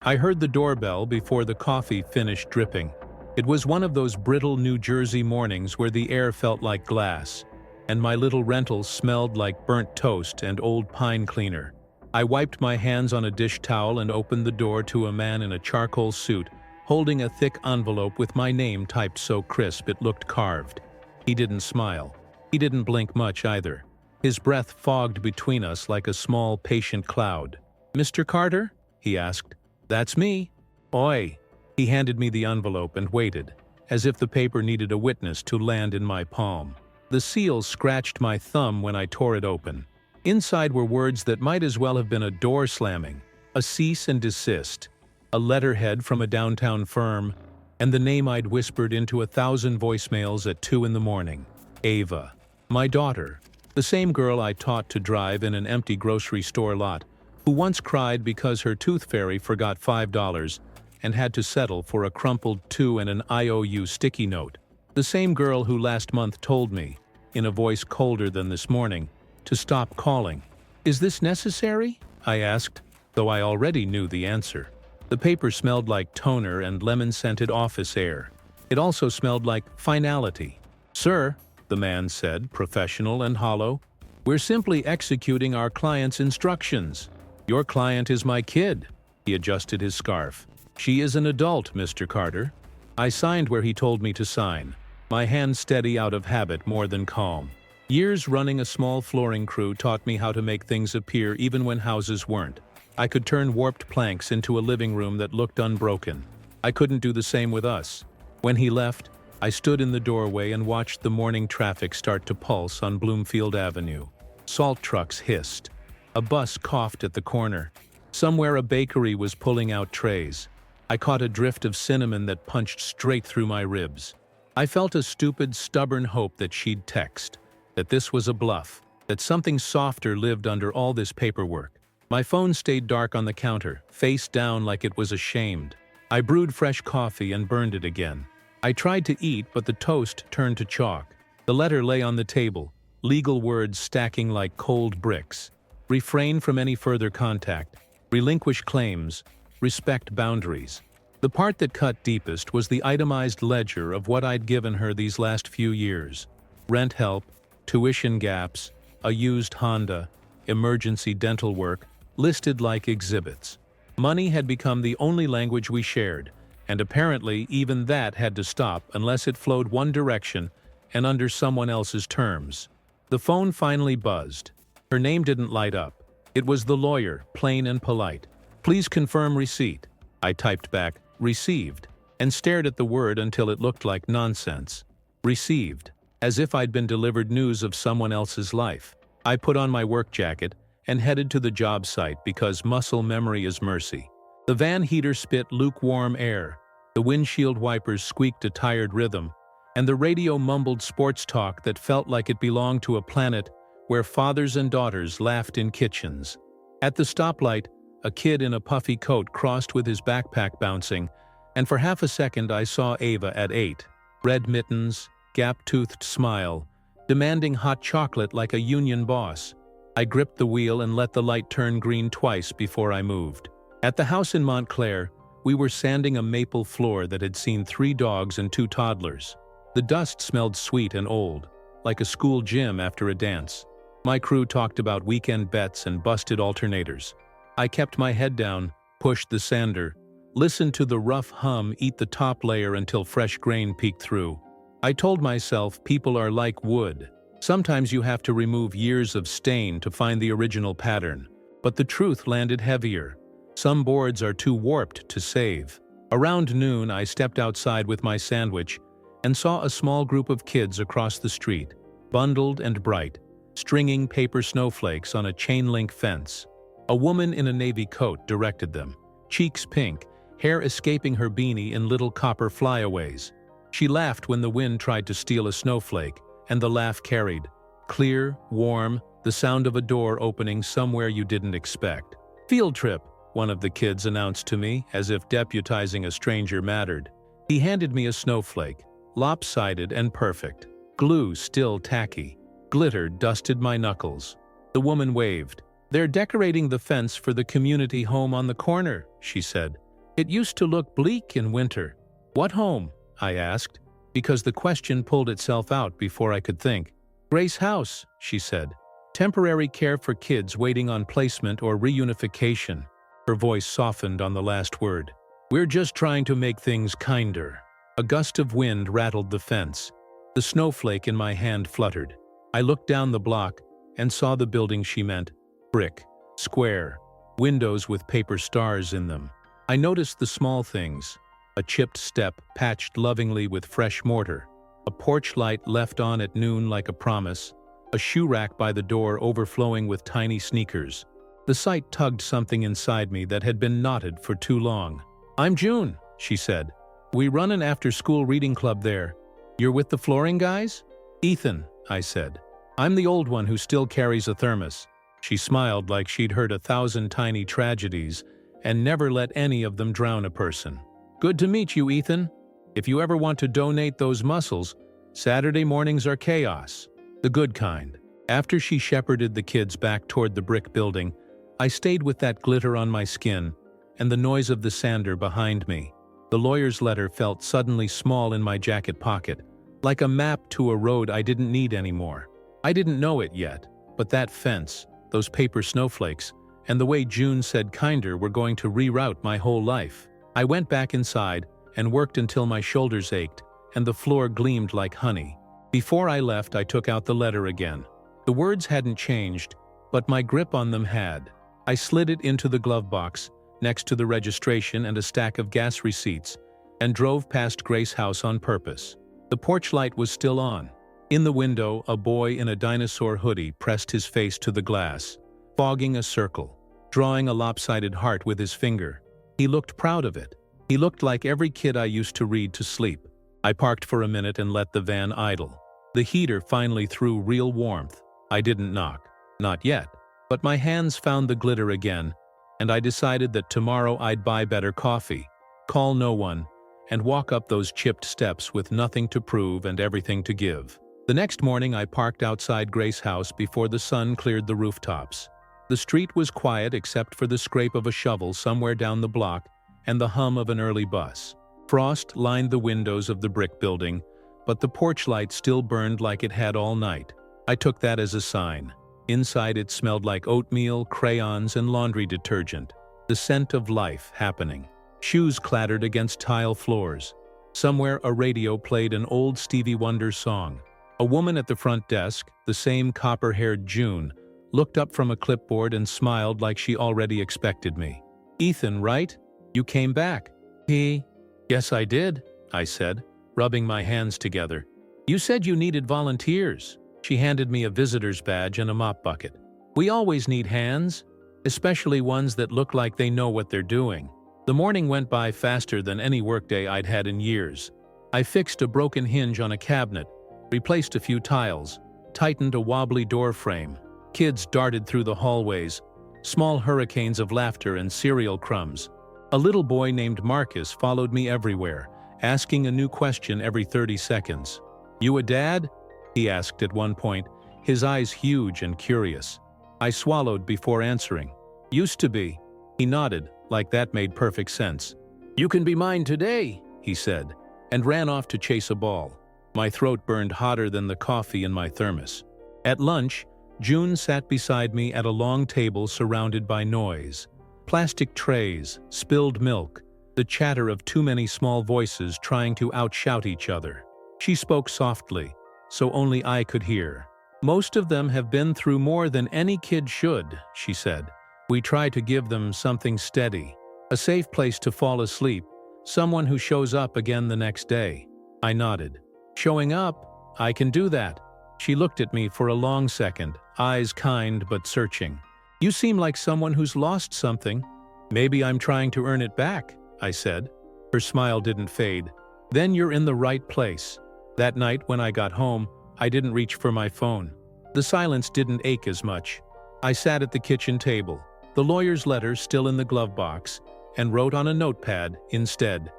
I heard the doorbell before the coffee finished dripping. It was one of those brittle New Jersey mornings where the air felt like glass, and my little rental smelled like burnt toast and old pine cleaner. I wiped my hands on a dish towel and opened the door to a man in a charcoal suit, holding a thick envelope with my name typed so crisp it looked carved. He didn't smile. He didn't blink much either. His breath fogged between us like a small, patient cloud. "Mr. Carter?" he asked. "That's me." "Oi." He handed me the envelope and waited, as if the paper needed a witness to land in my palm. The seal scratched my thumb when I tore it open. Inside were words that might as well have been a door slamming, a cease and desist, a letterhead from a downtown firm, and the name I'd whispered into 1,000 voicemails at 2 in the morning. Ava. My daughter. The same girl I taught to drive in an empty grocery store lot, who once cried because her tooth fairy forgot $5 and had to settle for a crumpled 2 and an IOU sticky note. The same girl who last month told me, in a voice colder than this morning, to stop calling. "Is this necessary?" I asked, though I already knew the answer. The paper smelled like toner and lemon-scented office air. It also smelled like finality. "Sir," the man said, professional and hollow, "we're simply executing our client's instructions. Your client is my kid." He adjusted his scarf. "She is an adult, Mr. Carter." I signed where he told me to sign, my hand steady out of habit more than calm. Years running a small flooring crew taught me how to make things appear even when houses weren't. I could turn warped planks into a living room that looked unbroken. I couldn't do the same with us. When he left, I stood in the doorway and watched the morning traffic start to pulse on Bloomfield Avenue. Salt trucks hissed. A bus coughed at the corner. Somewhere a bakery was pulling out trays. I caught a drift of cinnamon that punched straight through my ribs. I felt a stupid, stubborn hope that she'd text, that this was a bluff, that something softer lived under all this paperwork. My phone stayed dark on the counter, face down like it was ashamed. I brewed fresh coffee and burned it again. I tried to eat, but the toast turned to chalk. The letter lay on the table, legal words stacking like cold bricks. Refrain from any further contact. Relinquish claims. Respect boundaries. The part that cut deepest was the itemized ledger of what I'd given her these last few years. Rent help, tuition gaps, a used Honda, emergency dental work, listed like exhibits. Money had become the only language we shared, and apparently even that had to stop unless it flowed one direction and under someone else's terms. The phone finally buzzed. Her name didn't light up. It was the lawyer, plain and polite. "Please confirm receipt." I typed back, "Received," and stared at the word until it looked like nonsense. Received, as if I'd been delivered news of someone else's life. I put on my work jacket and headed to the job site because muscle memory is mercy. The van heater spit lukewarm air, the windshield wipers squeaked a tired rhythm, and the radio mumbled sports talk that felt like it belonged to a planet where fathers and daughters laughed in kitchens. At the stoplight, a kid in a puffy coat crossed with his backpack bouncing, and for half a second I saw Ava at 8, red mittens, gap-toothed smile, demanding hot chocolate like a union boss. I gripped the wheel and let the light turn green twice before I moved. At the house in Montclair, we were sanding a maple floor that had seen 3 dogs and 2 toddlers. The dust smelled sweet and old, like a school gym after a dance. My crew talked about weekend bets and busted alternators. I kept my head down, pushed the sander, listened to the rough hum eat the top layer until fresh grain peeked through. I told myself people are like wood. Sometimes you have to remove years of stain to find the original pattern. But the truth landed heavier. Some boards are too warped to save. Around noon, I stepped outside with my sandwich and saw a small group of kids across the street, bundled and bright, stringing paper snowflakes on a chain-link fence. A woman in a navy coat directed them, cheeks pink, hair escaping her beanie in little copper flyaways. She laughed when the wind tried to steal a snowflake, and the laugh carried. Clear, warm, the sound of a door opening somewhere you didn't expect. "Field trip," one of the kids announced to me, as if deputizing a stranger mattered. He handed me a snowflake, lopsided and perfect. Glue still tacky. Glitter dusted my knuckles. The woman waved. "They're decorating the fence for the community home on the corner," she said. It used to look bleak in winter. What home? I asked, because the question pulled itself out before I could think. Grace House, she said. Temporary care for kids waiting on placement or reunification. Her voice softened on the last word. We're just trying to make things kinder. A gust of wind rattled the fence. The snowflake in my hand fluttered. I looked down the block and saw the building she meant. Brick, square, windows with paper stars in them. I noticed the small things. A chipped step patched lovingly with fresh mortar. A porch light left on at noon like a promise. A shoe rack by the door overflowing with tiny sneakers. The sight tugged something inside me that had been knotted for too long. I'm June, she said. We run an after-school reading club there. You're with the flooring guys? Ethan, I said. I'm the old one who still carries a thermos. She smiled like she'd heard 1,000 tiny tragedies and never let any of them drown a person. Good to meet you, Ethan. If you ever want to donate those muscles, Saturday mornings are chaos. The good kind. After she shepherded the kids back toward the brick building, I stayed with that glitter on my skin and the noise of the sander behind me. The lawyer's letter felt suddenly small in my jacket pocket, like a map to a road I didn't need anymore. I didn't know it yet, but that fence, those paper snowflakes, and the way June said kinder were going to reroute my whole life. I went back inside and worked until my shoulders ached and the floor gleamed like honey. Before I left, I took out the letter again. The words hadn't changed, but my grip on them had. I slid it into the glove box, next to the registration and a stack of gas receipts, and drove past Grace House on purpose. The porch light was still on. In the window, a boy in a dinosaur hoodie pressed his face to the glass, fogging a circle, drawing a lopsided heart with his finger. He looked proud of it. He looked like every kid I used to read to sleep. I parked for a minute and let the van idle. The heater finally threw real warmth. I didn't knock. Not yet. But my hands found the glitter again, and I decided that tomorrow I'd buy better coffee, call no one, and walk up those chipped steps with nothing to prove and everything to give. The next morning I parked outside Grace House before the sun cleared the rooftops. The street was quiet except for the scrape of a shovel somewhere down the block and the hum of an early bus. Frost lined the windows of the brick building, but the porch light still burned like it had all night. I took that as a sign. Inside it smelled like oatmeal, crayons, and laundry detergent. The scent of life happening. Shoes clattered against tile floors. Somewhere a radio played an old Stevie Wonder song. A woman at the front desk, the same copper-haired June, looked up from a clipboard and smiled like she already expected me. Ethan, right? You came back. Yes, I did, I said, rubbing my hands together. You said you needed volunteers. She handed me a visitor's badge and a mop bucket. We always need hands, especially ones that look like they know what they're doing. The morning went by faster than any workday I'd had in years. I fixed a broken hinge on a cabinet, replaced a few tiles, tightened a wobbly door frame. Kids darted through the hallways, small hurricanes of laughter and cereal crumbs. A little boy named Marcus followed me everywhere, asking a new question every 30 seconds. You a dad? He asked at one point, his eyes huge and curious. I swallowed before answering. Used to be. He nodded, like that made perfect sense. You can be mine today, he said, and ran off to chase a ball. My throat burned hotter than the coffee in my thermos. At lunch, June sat beside me at a long table surrounded by noise. Plastic trays, spilled milk, the chatter of too many small voices trying to outshout each other. She spoke softly, so only I could hear. Most of them have been through more than any kid should, she said. We try to give them something steady, a safe place to fall asleep, someone who shows up again the next day. I nodded. Showing up? I can do that. She looked at me for a long second, eyes kind but searching. You seem like someone who's lost something. Maybe I'm trying to earn it back, I said. Her smile didn't fade. Then you're in the right place. That night when I got home, I didn't reach for my phone. The silence didn't ache as much. I sat at the kitchen table, the lawyer's letter still in the glove box, and wrote on a notepad instead,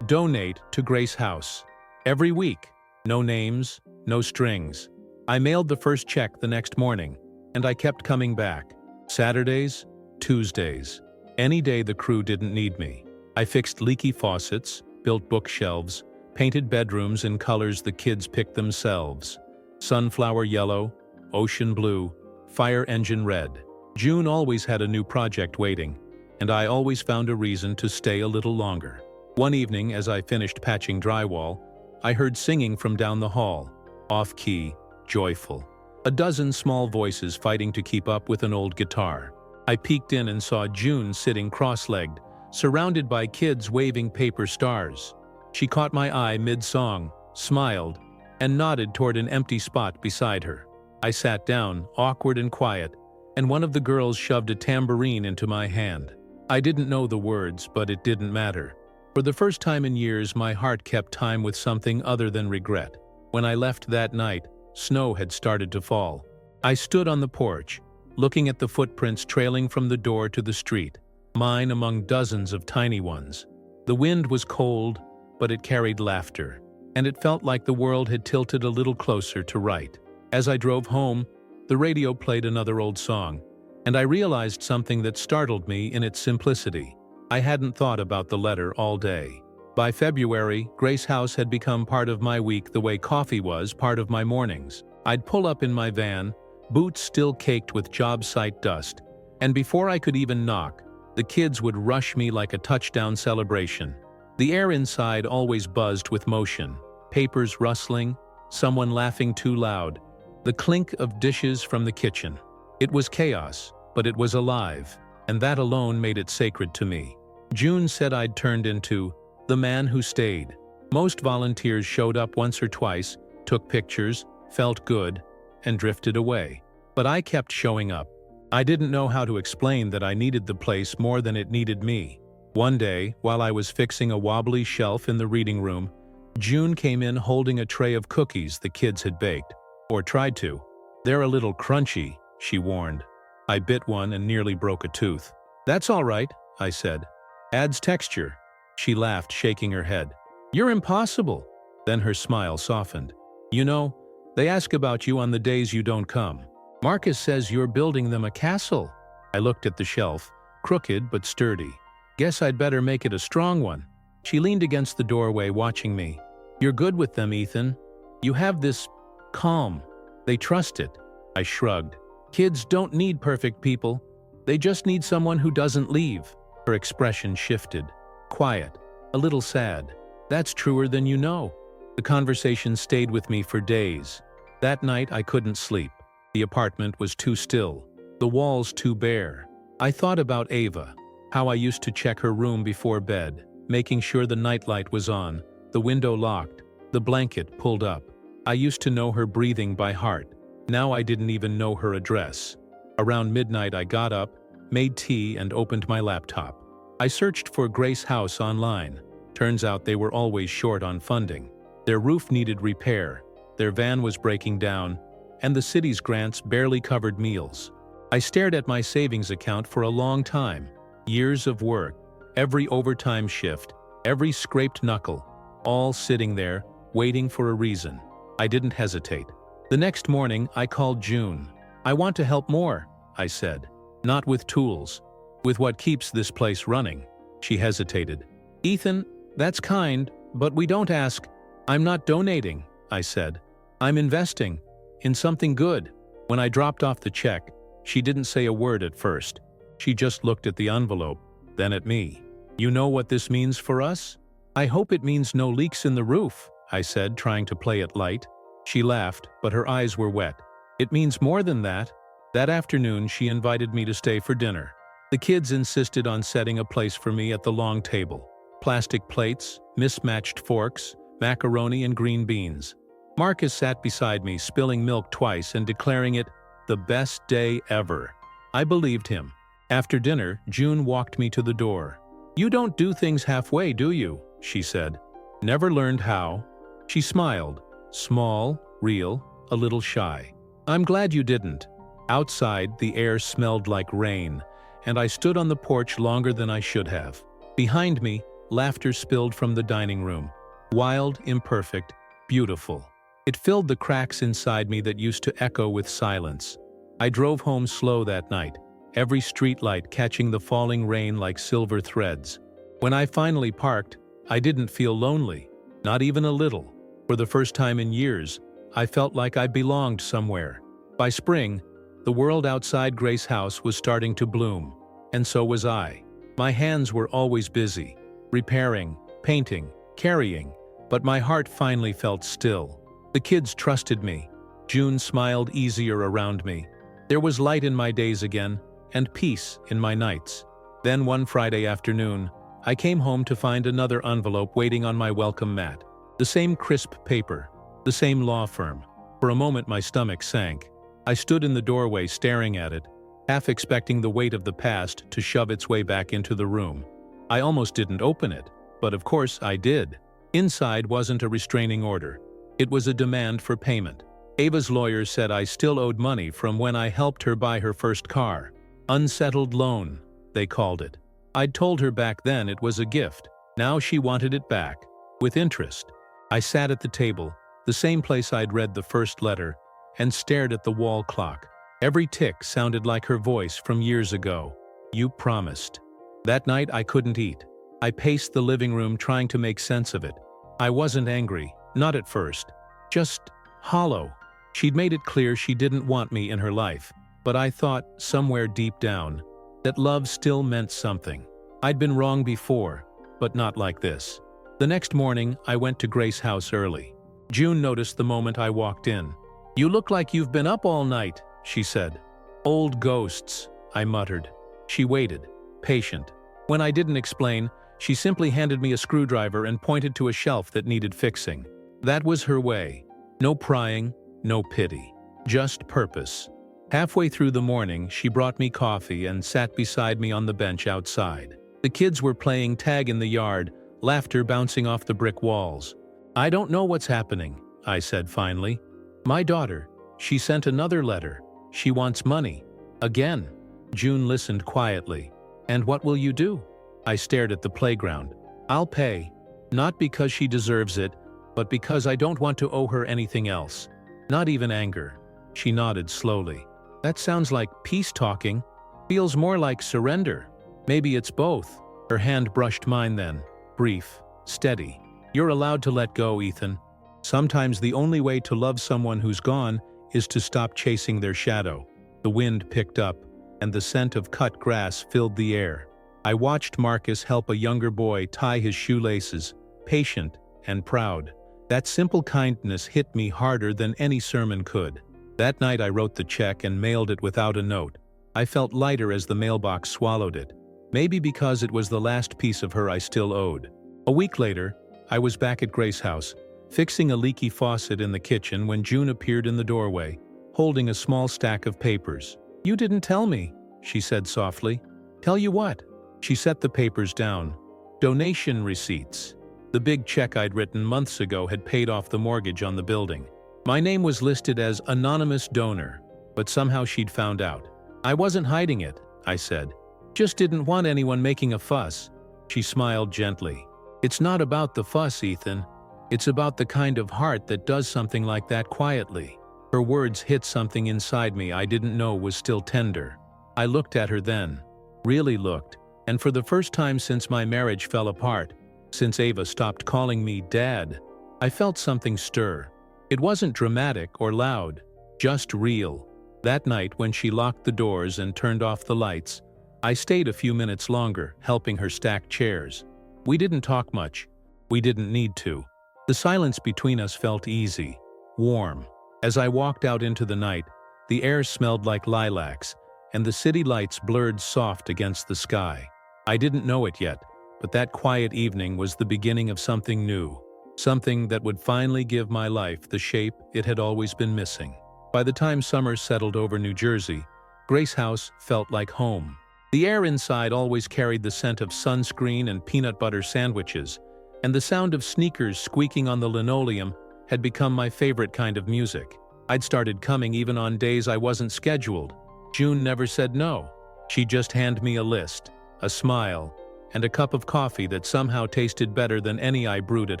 "Donate to Grace House." Every week. No names, no strings. I mailed the first check the next morning, and I kept coming back. Saturdays, Tuesdays, any day the crew didn't need me. I fixed leaky faucets, built bookshelves, painted bedrooms in colors the kids picked themselves: sunflower yellow, ocean blue, fire engine red. June always had a new project waiting, and I always found a reason to stay a little longer. One evening, as I finished patching drywall, I heard singing from down the hall, off-key, joyful. A dozen small voices fighting to keep up with an old guitar. I peeked in and saw June sitting cross-legged, surrounded by kids waving paper stars. She caught my eye mid-song, smiled, and nodded toward an empty spot beside her. I sat down, awkward and quiet, and one of the girls shoved a tambourine into my hand. I didn't know the words, but it didn't matter. For the first time in years, my heart kept time with something other than regret. When I left that night, snow had started to fall. I stood on the porch, looking at the footprints trailing from the door to the street, mine among dozens of tiny ones. The wind was cold, but it carried laughter, and it felt like the world had tilted a little closer to right. As I drove home, the radio played another old song, and I realized something that startled me in its simplicity. I hadn't thought about the letter all day. By February, Grace House had become part of my week the way coffee was part of my mornings. I'd pull up in my van, boots still caked with job site dust, and before I could even knock, the kids would rush me like a touchdown celebration. The air inside always buzzed with motion, papers rustling, someone laughing too loud, the clink of dishes from the kitchen. It was chaos, but it was alive, and that alone made it sacred to me. June said I'd turned into the man who stayed. Most volunteers showed up once or twice, took pictures, felt good, and drifted away. But I kept showing up. I didn't know how to explain that I needed the place more than it needed me. One day, while I was fixing a wobbly shelf in the reading room, June came in holding a tray of cookies the kids had baked, or tried to. "They're a little crunchy," she warned. I bit one and nearly broke a tooth. "That's all right," I said. "Adds texture." She laughed, shaking her head. "You're impossible." Then her smile softened. "You know, they ask about you on the days you don't come. Marcus says you're building them a castle." I looked at the shelf, crooked but sturdy. "Guess I'd better make it a strong one." She leaned against the doorway, watching me. "You're good with them, Ethan. You have this calm. They trust it." I shrugged. "Kids don't need perfect people. They just need someone who doesn't leave." Her expression shifted. Quiet, a little sad. "That's truer than you know." The conversation stayed with me for days. That night I couldn't sleep. The apartment was too still, the walls too bare. I thought about Ava, how I used to check her room before bed, making sure the nightlight was on, the window locked, the blanket pulled up. I used to know her breathing by heart. Now I didn't even know her address. Around midnight I got up, made tea, and opened my laptop. I searched for Grace House online. Turns out they were always short on funding. Their roof needed repair, their van was breaking down, and the city's grants barely covered meals. I stared at my savings account for a long time. Years of work, every overtime shift, every scraped knuckle, all sitting there, waiting for a reason. I didn't hesitate. The next morning, I called June. "I want to help more," I said. "Not with tools, with what keeps this place running." She hesitated. "Ethan, that's kind, but we don't ask." "I'm not donating," I said. "I'm investing in something good." When I dropped off the check, she didn't say a word at first. She just looked at the envelope, then at me. "You know what this means for us?" "I hope it means no leaks in the roof," I said, trying to play it light. She laughed, but her eyes were wet. "It means more than that." That afternoon, she invited me to stay for dinner. The kids insisted on setting a place for me at the long table. Plastic plates, mismatched forks, macaroni and green beans. Marcus sat beside me, spilling milk twice and declaring it the best day ever. I believed him. After dinner, June walked me to the door. "You don't do things halfway, do you?" she said. "Never learned how." She smiled. Small, real, a little shy. "I'm glad you didn't." Outside, the air smelled like rain, and I stood on the porch longer than I should have. Behind me, laughter spilled from the dining room. Wild, imperfect, beautiful. It filled the cracks inside me that used to echo with silence. I drove home slow that night, every streetlight catching the falling rain like silver threads. When I finally parked, I didn't feel lonely, not even a little. For the first time in years, I felt like I belonged somewhere. By spring, the world outside Grace House was starting to bloom, and so was I. My hands were always busy, repairing, painting, carrying, but my heart finally felt still. The kids trusted me. June smiled easier around me. There was light in my days again, and peace in my nights. Then one Friday afternoon, I came home to find another envelope waiting on my welcome mat. The same crisp paper, the same law firm. For a moment my stomach sank. I stood in the doorway staring at it, half expecting the weight of the past to shove its way back into the room. I almost didn't open it, but of course I did. Inside wasn't a restraining order. It was a demand for payment. Ava's lawyers said I still owed money from when I helped her buy her first car. Unsettled loan, they called it. I'd told her back then it was a gift. Now she wanted it back, with interest. I sat at the table, the same place I'd read the first letter, and stared at the wall clock. Every tick sounded like her voice from years ago. You promised. That night I couldn't eat. I paced the living room trying to make sense of it. I wasn't angry, not at first. Just hollow. She'd made it clear she didn't want me in her life, but I thought, somewhere deep down, that love still meant something. I'd been wrong before, but not like this. The next morning, I went to Grace House early. June noticed the moment I walked in. You look like you've been up all night, she said. Old ghosts, I muttered. She waited, patient. When I didn't explain, she simply handed me a screwdriver and pointed to a shelf that needed fixing. That was her way. No prying, no pity. Just purpose. Halfway through the morning, she brought me coffee and sat beside me on the bench outside. The kids were playing tag in the yard, laughter bouncing off the brick walls. I don't know what's happening, I said finally. My daughter, she sent another letter. She wants money. Again. June listened quietly. And what will you do? I stared at the playground. I'll pay. Not because she deserves it, but because I don't want to owe her anything else. Not even anger. She nodded slowly. That sounds like peace talking. Feels more like surrender. Maybe it's both. Her hand brushed mine then. Brief. Steady. You're allowed to let go, Ethan. Sometimes the only way to love someone who's gone is to stop chasing their shadow. The wind picked up, and the scent of cut grass filled the air. I watched Marcus help a younger boy tie his shoelaces, patient and proud. That simple kindness hit me harder than any sermon could. That night I wrote the check and mailed it without a note. I felt lighter as the mailbox swallowed it. Maybe because it was the last piece of her I still owed. A week later, I was back at Grace House, fixing a leaky faucet in the kitchen when June appeared in the doorway, holding a small stack of papers. You didn't tell me, she said softly. Tell you what? She set the papers down. Donation receipts. The big check I'd written months ago had paid off the mortgage on the building. My name was listed as anonymous donor, but somehow she'd found out. I wasn't hiding it, I said. Just didn't want anyone making a fuss. She smiled gently. It's not about the fuss, Ethan. It's about the kind of heart that does something like that quietly. Her words hit something inside me I didn't know was still tender. I looked at her then. Really looked. And for the first time since my marriage fell apart, since Ava stopped calling me Dad, I felt something stir. It wasn't dramatic or loud, just real. That night when she locked the doors and turned off the lights, I stayed a few minutes longer, helping her stack chairs. We didn't talk much. We didn't need to. The silence between us felt easy, warm. As I walked out into the night, the air smelled like lilacs, and the city lights blurred soft against the sky. I didn't know it yet, but that quiet evening was the beginning of something new, something that would finally give my life the shape it had always been missing. By the time summer settled over New Jersey, Grace House felt like home. The air inside always carried the scent of sunscreen and peanut butter sandwiches, and the sound of sneakers squeaking on the linoleum had become my favorite kind of music. I'd started coming even on days I wasn't scheduled. June never said no. She'd just hand me a list, a smile, and a cup of coffee that somehow tasted better than any I brewed at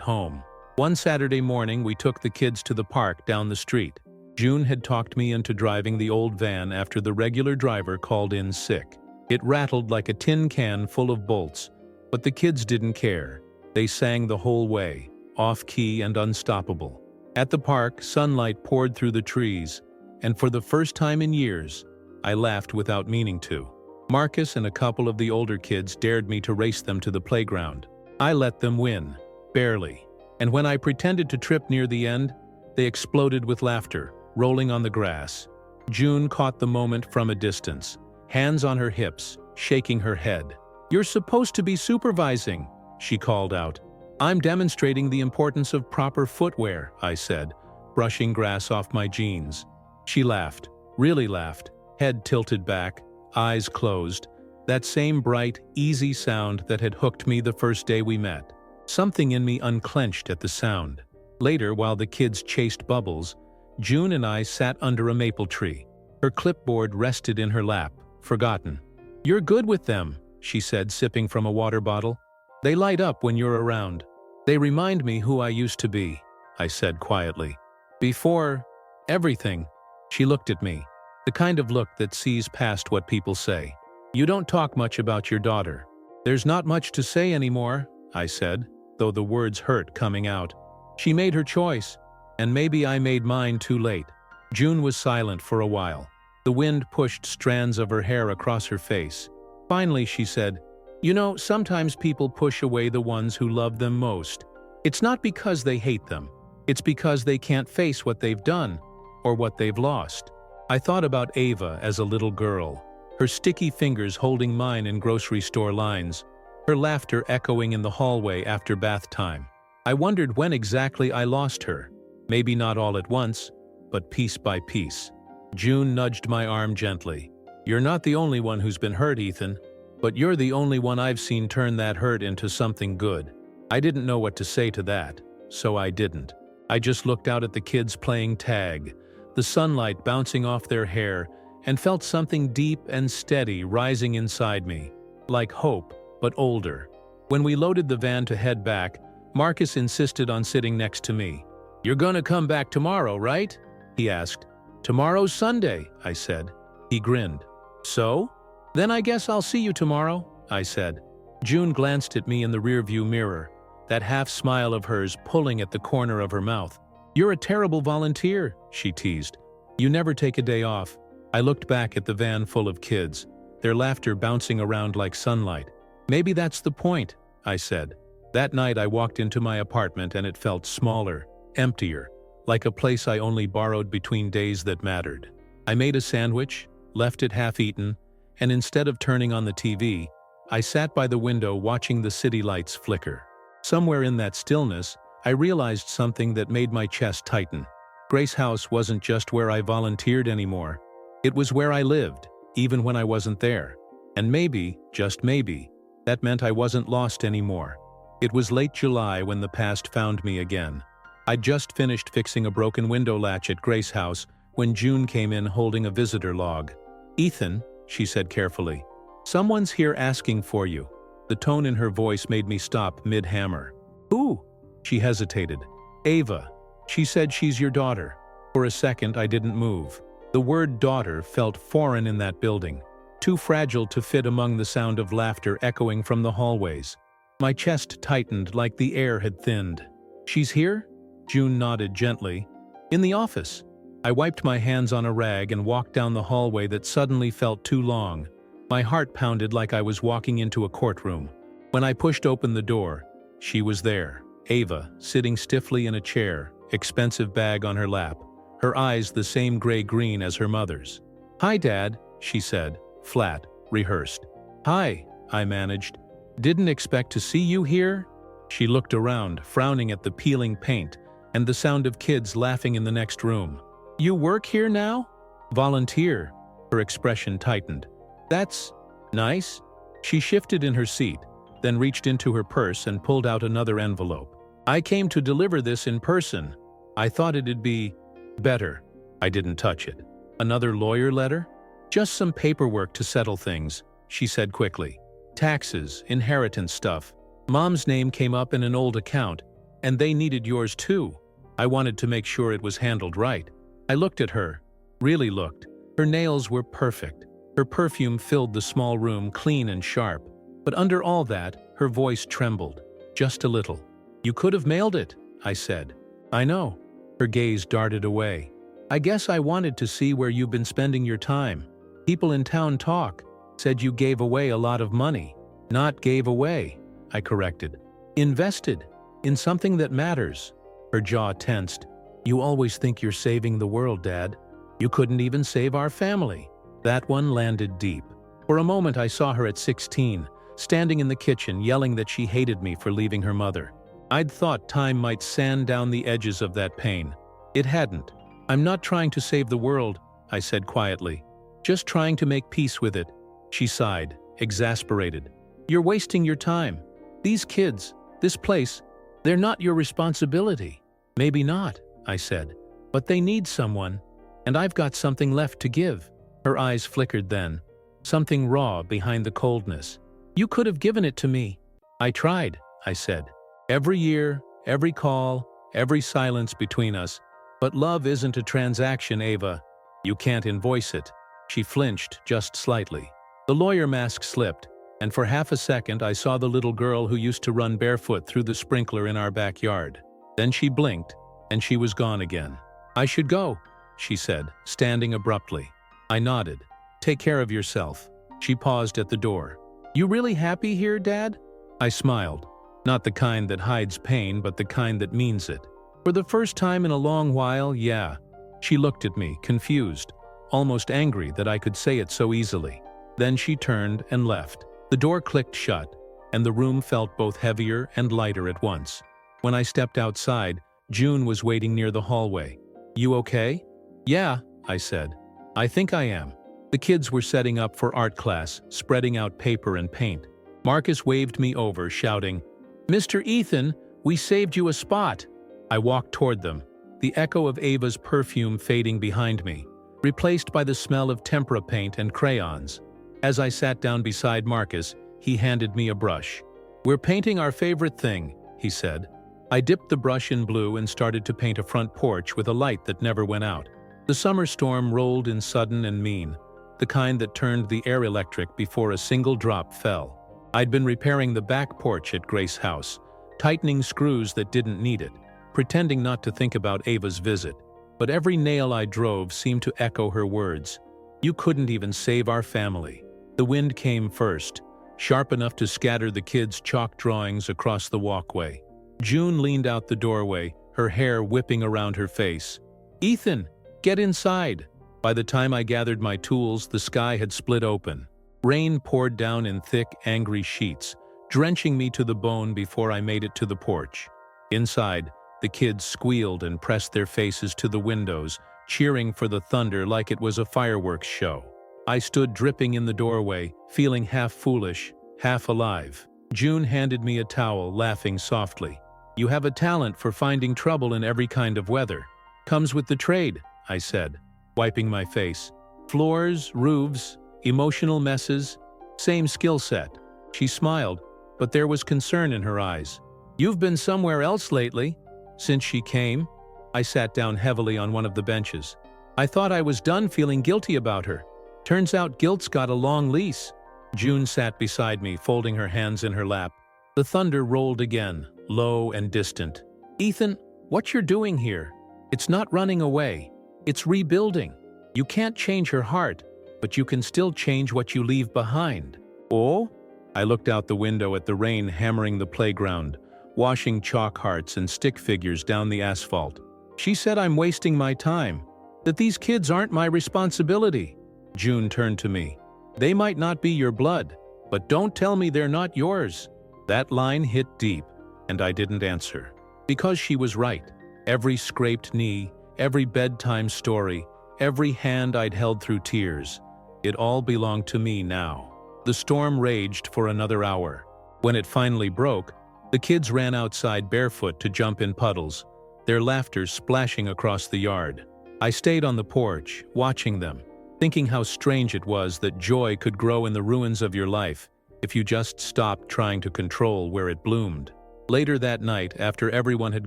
home. One Saturday morning, we took the kids to the park down the street. June had talked me into driving the old van after the regular driver called in sick. It rattled like a tin can full of bolts, But the kids didn't care. They sang the whole way, off-key and unstoppable. At the park, sunlight poured through the trees, and for the first time in years, I laughed without meaning to. Marcus and a couple of the older kids dared me to race them to the playground. I let them win, barely. And when I pretended to trip near the end, they exploded with laughter, rolling on the grass. June caught the moment from a distance, hands on her hips, shaking her head. "You're supposed to be supervising," she called out. "I'm demonstrating the importance of proper footwear," I said, brushing grass off my jeans. She laughed, really laughed, head tilted back, eyes closed, that same bright, easy sound that had hooked me the first day we met. Something in me unclenched at the sound. Later, while the kids chased bubbles, June and I sat under a maple tree. Her clipboard rested in her lap, forgotten. "You're good with them," she said, sipping from a water bottle. "They light up when you're around." "They remind me who I used to be," I said quietly. "Before everything." She looked at me, the kind of look that sees past what people say. "You don't talk much about your daughter." "There's not much to say anymore," I said, though the words hurt coming out. "She made her choice, and maybe I made mine too late." June was silent for a while. The wind pushed strands of her hair across her face. Finally she said, "You know, sometimes people push away the ones who love them most. It's not because they hate them. It's because they can't face what they've done, or what they've lost." I thought about Ava as a little girl, her sticky fingers holding mine in grocery store lines, her laughter echoing in the hallway after bath time. I wondered when exactly I lost her. Maybe not all at once, but piece by piece. June nudged my arm gently. "You're not the only one who's been hurt, Ethan, but you're the only one I've seen turn that hurt into something good." I didn't know what to say to that, so I didn't. I just looked out at the kids playing tag, the sunlight bouncing off their hair, and felt something deep and steady rising inside me, like hope, but older. When we loaded the van to head back, Marcus insisted on sitting next to me. "You're gonna come back tomorrow, right?" he asked. "Tomorrow's Sunday," I said. He grinned. "So? Then I guess I'll see you tomorrow," I said. June glanced at me in the rearview mirror, that half smile of hers pulling at the corner of her mouth. "You're a terrible volunteer," she teased. "You never take a day off." I looked back at the van full of kids, their laughter bouncing around like sunlight. "Maybe that's the point," I said. That night I walked into my apartment and it felt smaller, emptier, like a place I only borrowed between days that mattered. I made a sandwich, left it half-eaten, and instead of turning on the TV, I sat by the window watching the city lights flicker. Somewhere in that stillness, I realized something that made my chest tighten. Grace House wasn't just where I volunteered anymore. It was where I lived, even when I wasn't there. And maybe, just maybe, that meant I wasn't lost anymore. It was late July when the past found me again. I'd just finished fixing a broken window latch at Grace House when June came in holding a visitor log. "Ethan," she said carefully, "someone's here asking for you." The tone in her voice made me stop mid-hammer. "Who?" She hesitated. "Ava. She said she's your daughter." For a second I didn't move. The word daughter felt foreign in that building, too fragile to fit among the sound of laughter echoing from the hallways. My chest tightened like the air had thinned. "She's here?" June nodded gently. "In the office." I wiped my hands on a rag and walked down the hallway that suddenly felt too long. My heart pounded like I was walking into a courtroom. When I pushed open the door, she was there, Ava, sitting stiffly in a chair, expensive bag on her lap, her eyes the same gray-green as her mother's. "Hi, Dad," she said, flat, rehearsed. "Hi," I managed. "Didn't expect to see you here?" She looked around, frowning at the peeling paint and the sound of kids laughing in the next room. "You work here now?" "Volunteer." Her expression tightened. "That's nice." She shifted in her seat, then reached into her purse and pulled out another envelope. "I came to deliver this in person. I thought it'd be better." I didn't touch it. "Another lawyer letter?" "Just some paperwork to settle things," she said quickly. "Taxes, inheritance stuff. Mom's name came up in an old account, and they needed yours too. I wanted to make sure it was handled right." I looked at her, really looked. Her nails were perfect. Her perfume filled the small room clean and sharp. But under all that, Her voice trembled, just a little. "You could have mailed it," I said. "I know." Her gaze darted away. "I guess I wanted to see where you've been spending your time. People in town talk, said you gave away a lot of money." "Not gave away," I corrected. "Invested. In something that matters." Her jaw tensed. "You always think you're saving the world, Dad. You couldn't even save our family." That one landed deep. For a moment I saw her at 16, standing in the kitchen yelling that she hated me for leaving her mother. I'd thought time might sand down the edges of that pain. It hadn't. "I'm not trying to save the world," I said quietly. "Just trying to make peace with it." She sighed, exasperated. "You're wasting your time. These kids, this place, they're not your responsibility." "Maybe not," I said, "but they need someone, and I've got something left to give." Her eyes flickered then, something raw behind the coldness. "You could have given it to me." "I tried," I said. "Every year, every call, every silence between us. But love isn't a transaction, Ava. You can't invoice it." She flinched just slightly. The lawyer mask slipped, and for half a second I saw the little girl who used to run barefoot through the sprinkler in our backyard. Then she blinked, and she was gone again. "I should go," she said, standing abruptly. I nodded. "Take care of yourself." She paused at the door. "You really happy here, Dad?" I smiled. Not the kind that hides pain, but the kind that means it. "For the first time in a long while, yeah." She looked at me, confused, almost angry that I could say it so easily. Then she turned and left. The door clicked shut, and the room felt both heavier and lighter at once. When I stepped outside, June was waiting near the hallway. "You okay?" "Yeah," I said. "I think I am." The kids were setting up for art class, spreading out paper and paint. Marcus waved me over, shouting, "Mr. Ethan, we saved you a spot." I walked toward them, the echo of Ava's perfume fading behind me, replaced by the smell of tempera paint and crayons. As I sat down beside Marcus, he handed me a brush. "We're painting our favorite thing," he said. I dipped the brush in blue and started to paint a front porch with a light that never went out. The summer storm rolled in sudden and mean, the kind that turned the air electric before a single drop fell. I'd been repairing the back porch at Grace House, tightening screws that didn't need it, pretending not to think about Ava's visit. But every nail I drove seemed to echo her words. "You couldn't even save our family." The wind came first, sharp enough to scatter the kids' chalk drawings across the walkway. June leaned out the doorway, her hair whipping around her face. "Ethan, get inside." By the time I gathered my tools, the sky had split open. Rain poured down in thick, angry sheets, drenching me to the bone before I made it to the porch. Inside, the kids squealed and pressed their faces to the windows, cheering for the thunder like it was a fireworks show. I stood dripping in the doorway, feeling half foolish, half alive. June handed me a towel, laughing softly. "You have a talent for finding trouble in every kind of weather." "Comes with the trade," I said, wiping my face. "Floors, roofs, emotional messes, same skill set." She smiled, but there was concern in her eyes. "You've been somewhere else lately." "Since she came?" I sat down heavily on one of the benches. "I thought I was done feeling guilty about her. Turns out guilt's got a long lease." June sat beside me, folding her hands in her lap. The thunder rolled again, low and distant. "Ethan, what you're doing here, it's not running away. It's rebuilding. You can't change her heart, but you can still change what you leave behind." "Oh?" I looked out the window at the rain hammering the playground, washing chalk hearts and stick figures down the asphalt. "She said I'm wasting my time, that these kids aren't my responsibility." June turned to me. "They might not be your blood, but don't tell me they're not yours." That line hit deep, and I didn't answer. Because she was right. Every scraped knee, every bedtime story, every hand I'd held through tears, it all belonged to me now. The storm raged for another hour. When it finally broke, the kids ran outside barefoot to jump in puddles, their laughter splashing across the yard. I stayed on the porch, watching them, thinking how strange it was that joy could grow in the ruins of your life if you just stopped trying to control where it bloomed. Later that night, after everyone had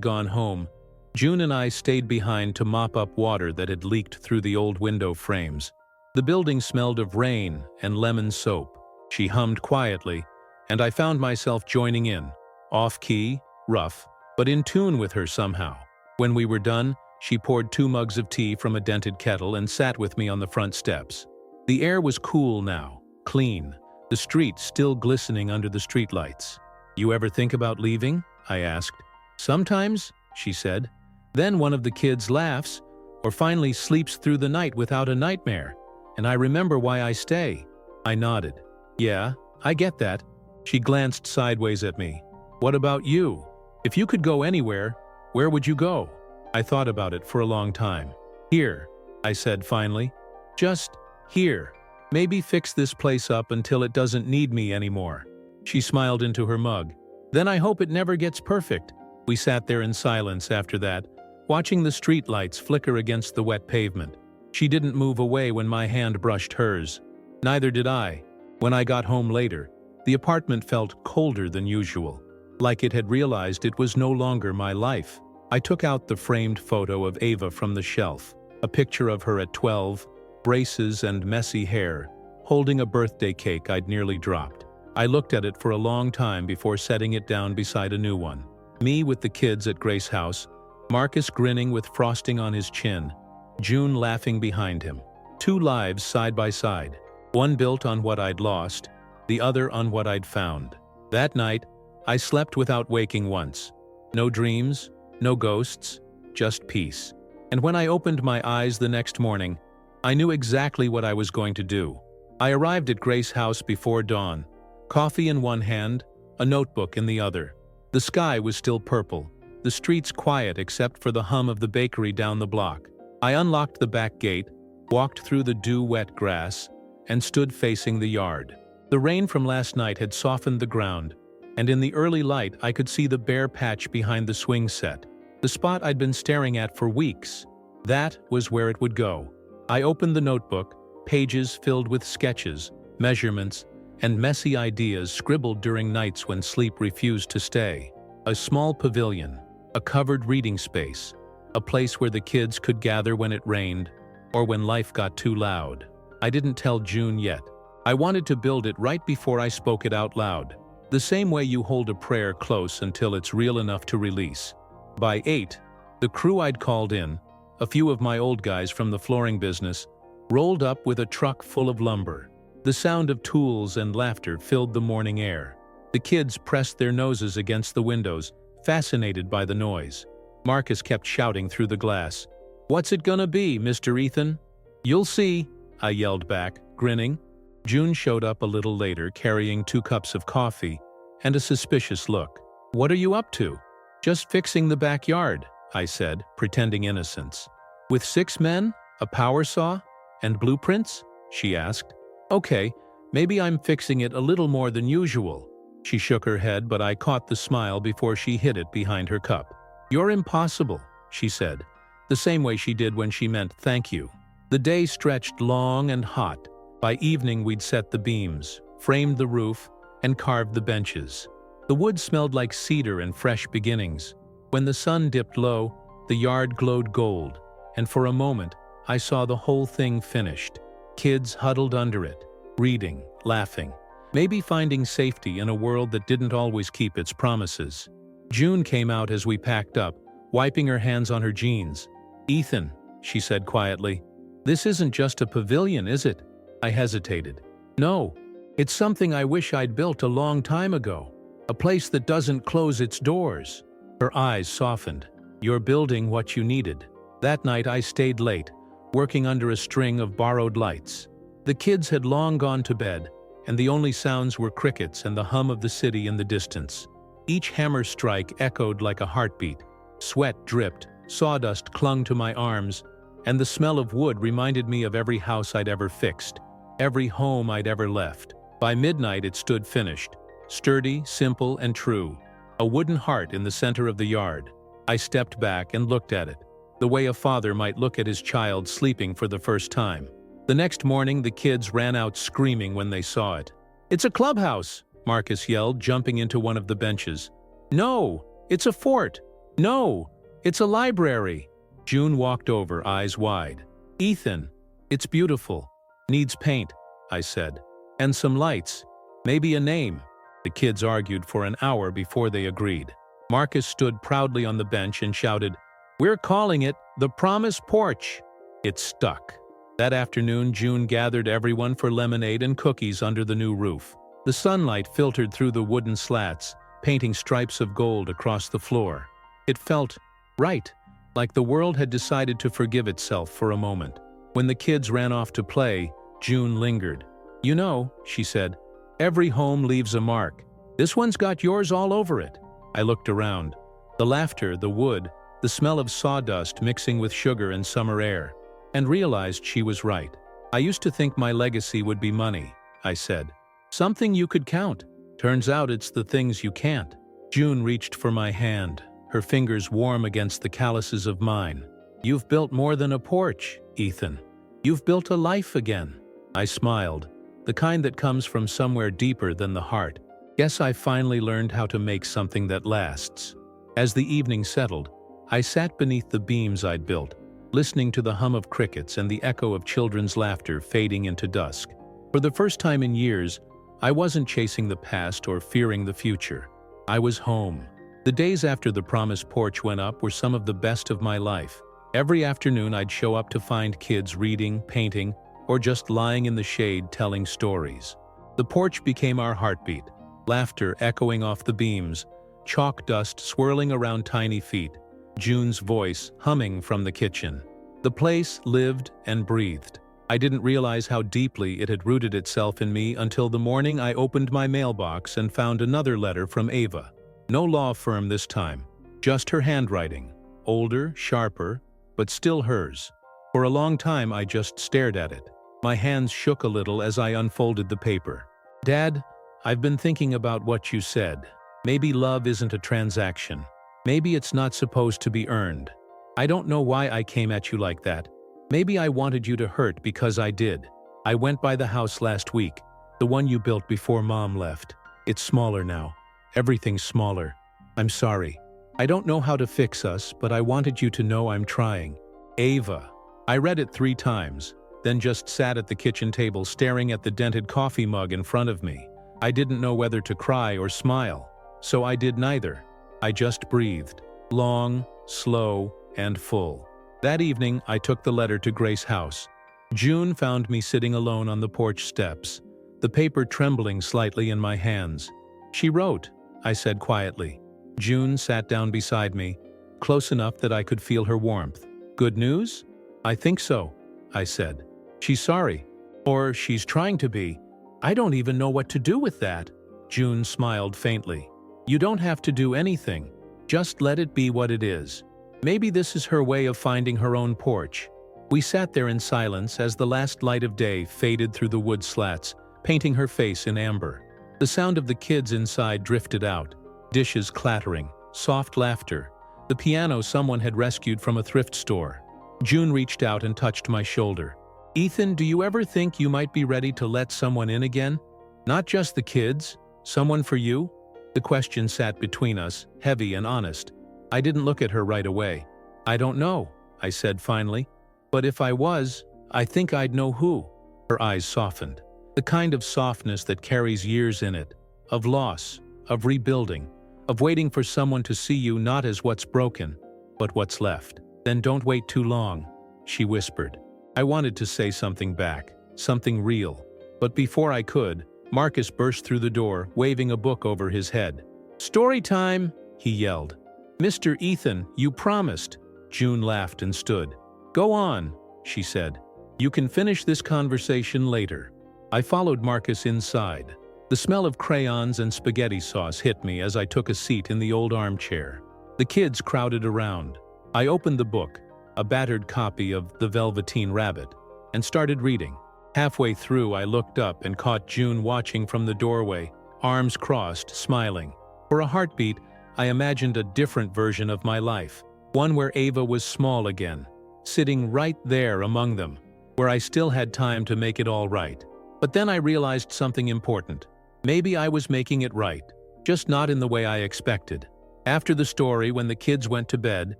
gone home, June and I stayed behind to mop up water that had leaked through the old window frames. The building smelled of rain and lemon soap. She hummed quietly, and I found myself joining in, off-key, rough, but in tune with her somehow. When we were done, she poured 2 mugs of tea from a dented kettle and sat with me on the front steps. The air was cool now, clean, the street still glistening under the streetlights. "You ever think about leaving?" I asked. "Sometimes," she said. "Then one of the kids laughs, or finally sleeps through the night without a nightmare, and I remember why I stay." I nodded. "Yeah, I get that." She glanced sideways at me. "What about you? If you could go anywhere, where would you go?" I thought about it for a long time. "Here," I said finally. "Just here. Maybe fix this place up until it doesn't need me anymore." She smiled into her mug. "Then I hope it never gets perfect." We sat there in silence after that, watching the streetlights flicker against the wet pavement. She didn't move away when my hand brushed hers. Neither did I. When I got home later, the apartment felt colder than usual, like it had realized it was no longer my life. I took out the framed photo of Ava from the shelf, a picture of her at 12, braces and messy hair, holding a birthday cake I'd nearly dropped. I looked at it for a long time before setting it down beside a new one. Me with the kids at Grace House, Marcus grinning with frosting on his chin, June laughing behind him. 2 lives side by side, one built on what I'd lost, the other on what I'd found. That night, I slept without waking once. No dreams, no ghosts, just peace. And when I opened my eyes the next morning, I knew exactly what I was going to do. I arrived at Grace House before dawn, coffee in one hand, a notebook in the other. The sky was still purple, the streets quiet except for the hum of the bakery down the block. I unlocked the back gate, walked through the dew-wet grass, and stood facing the yard. The rain from last night had softened the ground, and in the early light I could see the bare patch behind the swing set, the spot I'd been staring at for weeks. That was where it would go. I opened the notebook, pages filled with sketches, measurements, and messy ideas scribbled during nights when sleep refused to stay. A small pavilion, a covered reading space, a place where the kids could gather when it rained or when life got too loud. I didn't tell June yet. I wanted to build it right before I spoke it out loud, the same way you hold a prayer close until it's real enough to release. By 8, the crew I'd called in, a few of my old guys from the flooring business, rolled up with a truck full of lumber. The sound of tools and laughter filled the morning air. The kids pressed their noses against the windows, fascinated by the noise. Marcus kept shouting through the glass, "What's it gonna be, Mr. Ethan?" "You'll see," I yelled back, grinning. June showed up a little later carrying 2 cups of coffee and a suspicious look. "What are you up to?" "Just fixing the backyard," I said, pretending innocence. "With 6 men, a power saw, and blueprints?" she asked. "Okay, maybe I'm fixing it a little more than usual." She shook her head, but I caught the smile before she hid it behind her cup. "You're impossible," she said, the same way she did when she meant thank you. The day stretched long and hot. By evening we'd set the beams, framed the roof, and carved the benches. The wood smelled like cedar and fresh beginnings. When the sun dipped low, the yard glowed gold, and for a moment, I saw the whole thing finished. Kids huddled under it, reading, laughing, maybe finding safety in a world that didn't always keep its promises. June came out as we packed up, wiping her hands on her jeans. "Ethan," she said quietly, "this isn't just a pavilion, is it?" I hesitated. "No, it's something I wish I'd built a long time ago. A place that doesn't close its doors." Her eyes softened. "You're building what you needed." That night I stayed late, working under a string of borrowed lights. The kids had long gone to bed, and the only sounds were crickets and the hum of the city in the distance. Each hammer strike echoed like a heartbeat. Sweat dripped, sawdust clung to my arms, and the smell of wood reminded me of every house I'd ever fixed, every home I'd ever left. By midnight it stood finished, sturdy, simple, and true, a wooden heart in the center of the yard. I stepped back and looked at it, the way a father might look at his child sleeping for the first time. The next morning the kids ran out screaming when they saw it. "It's a clubhouse!" Marcus yelled, jumping into one of the benches. "No, it's a fort! No, it's a library!" June walked over, eyes wide. "Ethan, it's beautiful. Needs paint," I said. "And some lights. Maybe a name." The kids argued for an hour before they agreed. Marcus stood proudly on the bench and shouted, "We're calling it the Promise Porch." It stuck. That afternoon, June gathered everyone for lemonade and cookies under the new roof. The sunlight filtered through the wooden slats, painting stripes of gold across the floor. It felt right, like the world had decided to forgive itself for a moment. When the kids ran off to play, June lingered. "You know," she said, "every home leaves a mark. This one's got yours all over it." I looked around. The laughter, the wood, the smell of sawdust mixing with sugar and summer air, and realized she was right. "I used to think my legacy would be money," I said. "Something you could count. Turns out it's the things you can't." June reached for my hand, her fingers warm against the calluses of mine. "You've built more than a porch, Ethan. You've built a life again." I smiled, the kind that comes from somewhere deeper than the heart. Guess I finally learned how to make something that lasts. As the evening settled, I sat beneath the beams I'd built, listening to the hum of crickets and the echo of children's laughter fading into dusk. For the first time in years, I wasn't chasing the past or fearing the future. I was home. The days after the Promise Porch went up were some of the best of my life. Every afternoon I'd show up to find kids reading, painting, or just lying in the shade telling stories. The porch became our heartbeat, laughter echoing off the beams, chalk dust swirling around tiny feet, June's voice humming from the kitchen. The place lived and breathed. I didn't realize how deeply it had rooted itself in me until the morning I opened my mailbox and found another letter from Ava. No law firm this time, just her handwriting, older, sharper, but still hers. For a long time I just stared at it. My hands shook a little as I unfolded the paper. "Dad, I've been thinking about what you said. Maybe love isn't a transaction. Maybe it's not supposed to be earned. I don't know why I came at you like that. Maybe I wanted you to hurt because I did. I went by the house last week, the one you built before Mom left. It's smaller now. Everything's smaller. I'm sorry. I don't know how to fix us, but I wanted you to know I'm trying. Ava." I read it 3 times, then just sat at the kitchen table staring at the dented coffee mug in front of me. I didn't know whether to cry or smile, so I did neither. I just breathed, long, slow, and full. That evening, I took the letter to Grace's house. June found me sitting alone on the porch steps, the paper trembling slightly in my hands. "She wrote," I said quietly. June sat down beside me, close enough that I could feel her warmth. "Good news?" "I think so," I said. "She's sorry. Or she's trying to be. I don't even know what to do with that." June smiled faintly. "You don't have to do anything. Just let it be what it is. Maybe this is her way of finding her own porch." We sat there in silence as the last light of day faded through the wood slats, painting her face in amber. The sound of the kids inside drifted out, dishes clattering, soft laughter, the piano someone had rescued from a thrift store. June reached out and touched my shoulder. "Ethan, do you ever think you might be ready to let someone in again? Not just the kids, someone for you?" The question sat between us, heavy and honest. I didn't look at her right away. "I don't know," I said finally. "But if I was, I think I'd know who." Her eyes softened. The kind of softness that carries years in it, of loss, of rebuilding, of waiting for someone to see you not as what's broken, but what's left. "Then don't wait too long," she whispered. I wanted to say something back, something real. But before I could, Marcus burst through the door, waving a book over his head. "Story time!" he yelled. "Mr. Ethan, you promised." June laughed and stood. "Go on," she said. "You can finish this conversation later." I followed Marcus inside. The smell of crayons and spaghetti sauce hit me as I took a seat in the old armchair. The kids crowded around. I opened the book, a battered copy of The Velveteen Rabbit, and started reading. Halfway through, I looked up and caught June watching from the doorway, arms crossed, smiling. For a heartbeat, I imagined a different version of my life, one where Ava was small again, sitting right there among them, where I still had time to make it all right. But then I realized something important. Maybe I was making it right, just not in the way I expected. After the story, when the kids went to bed,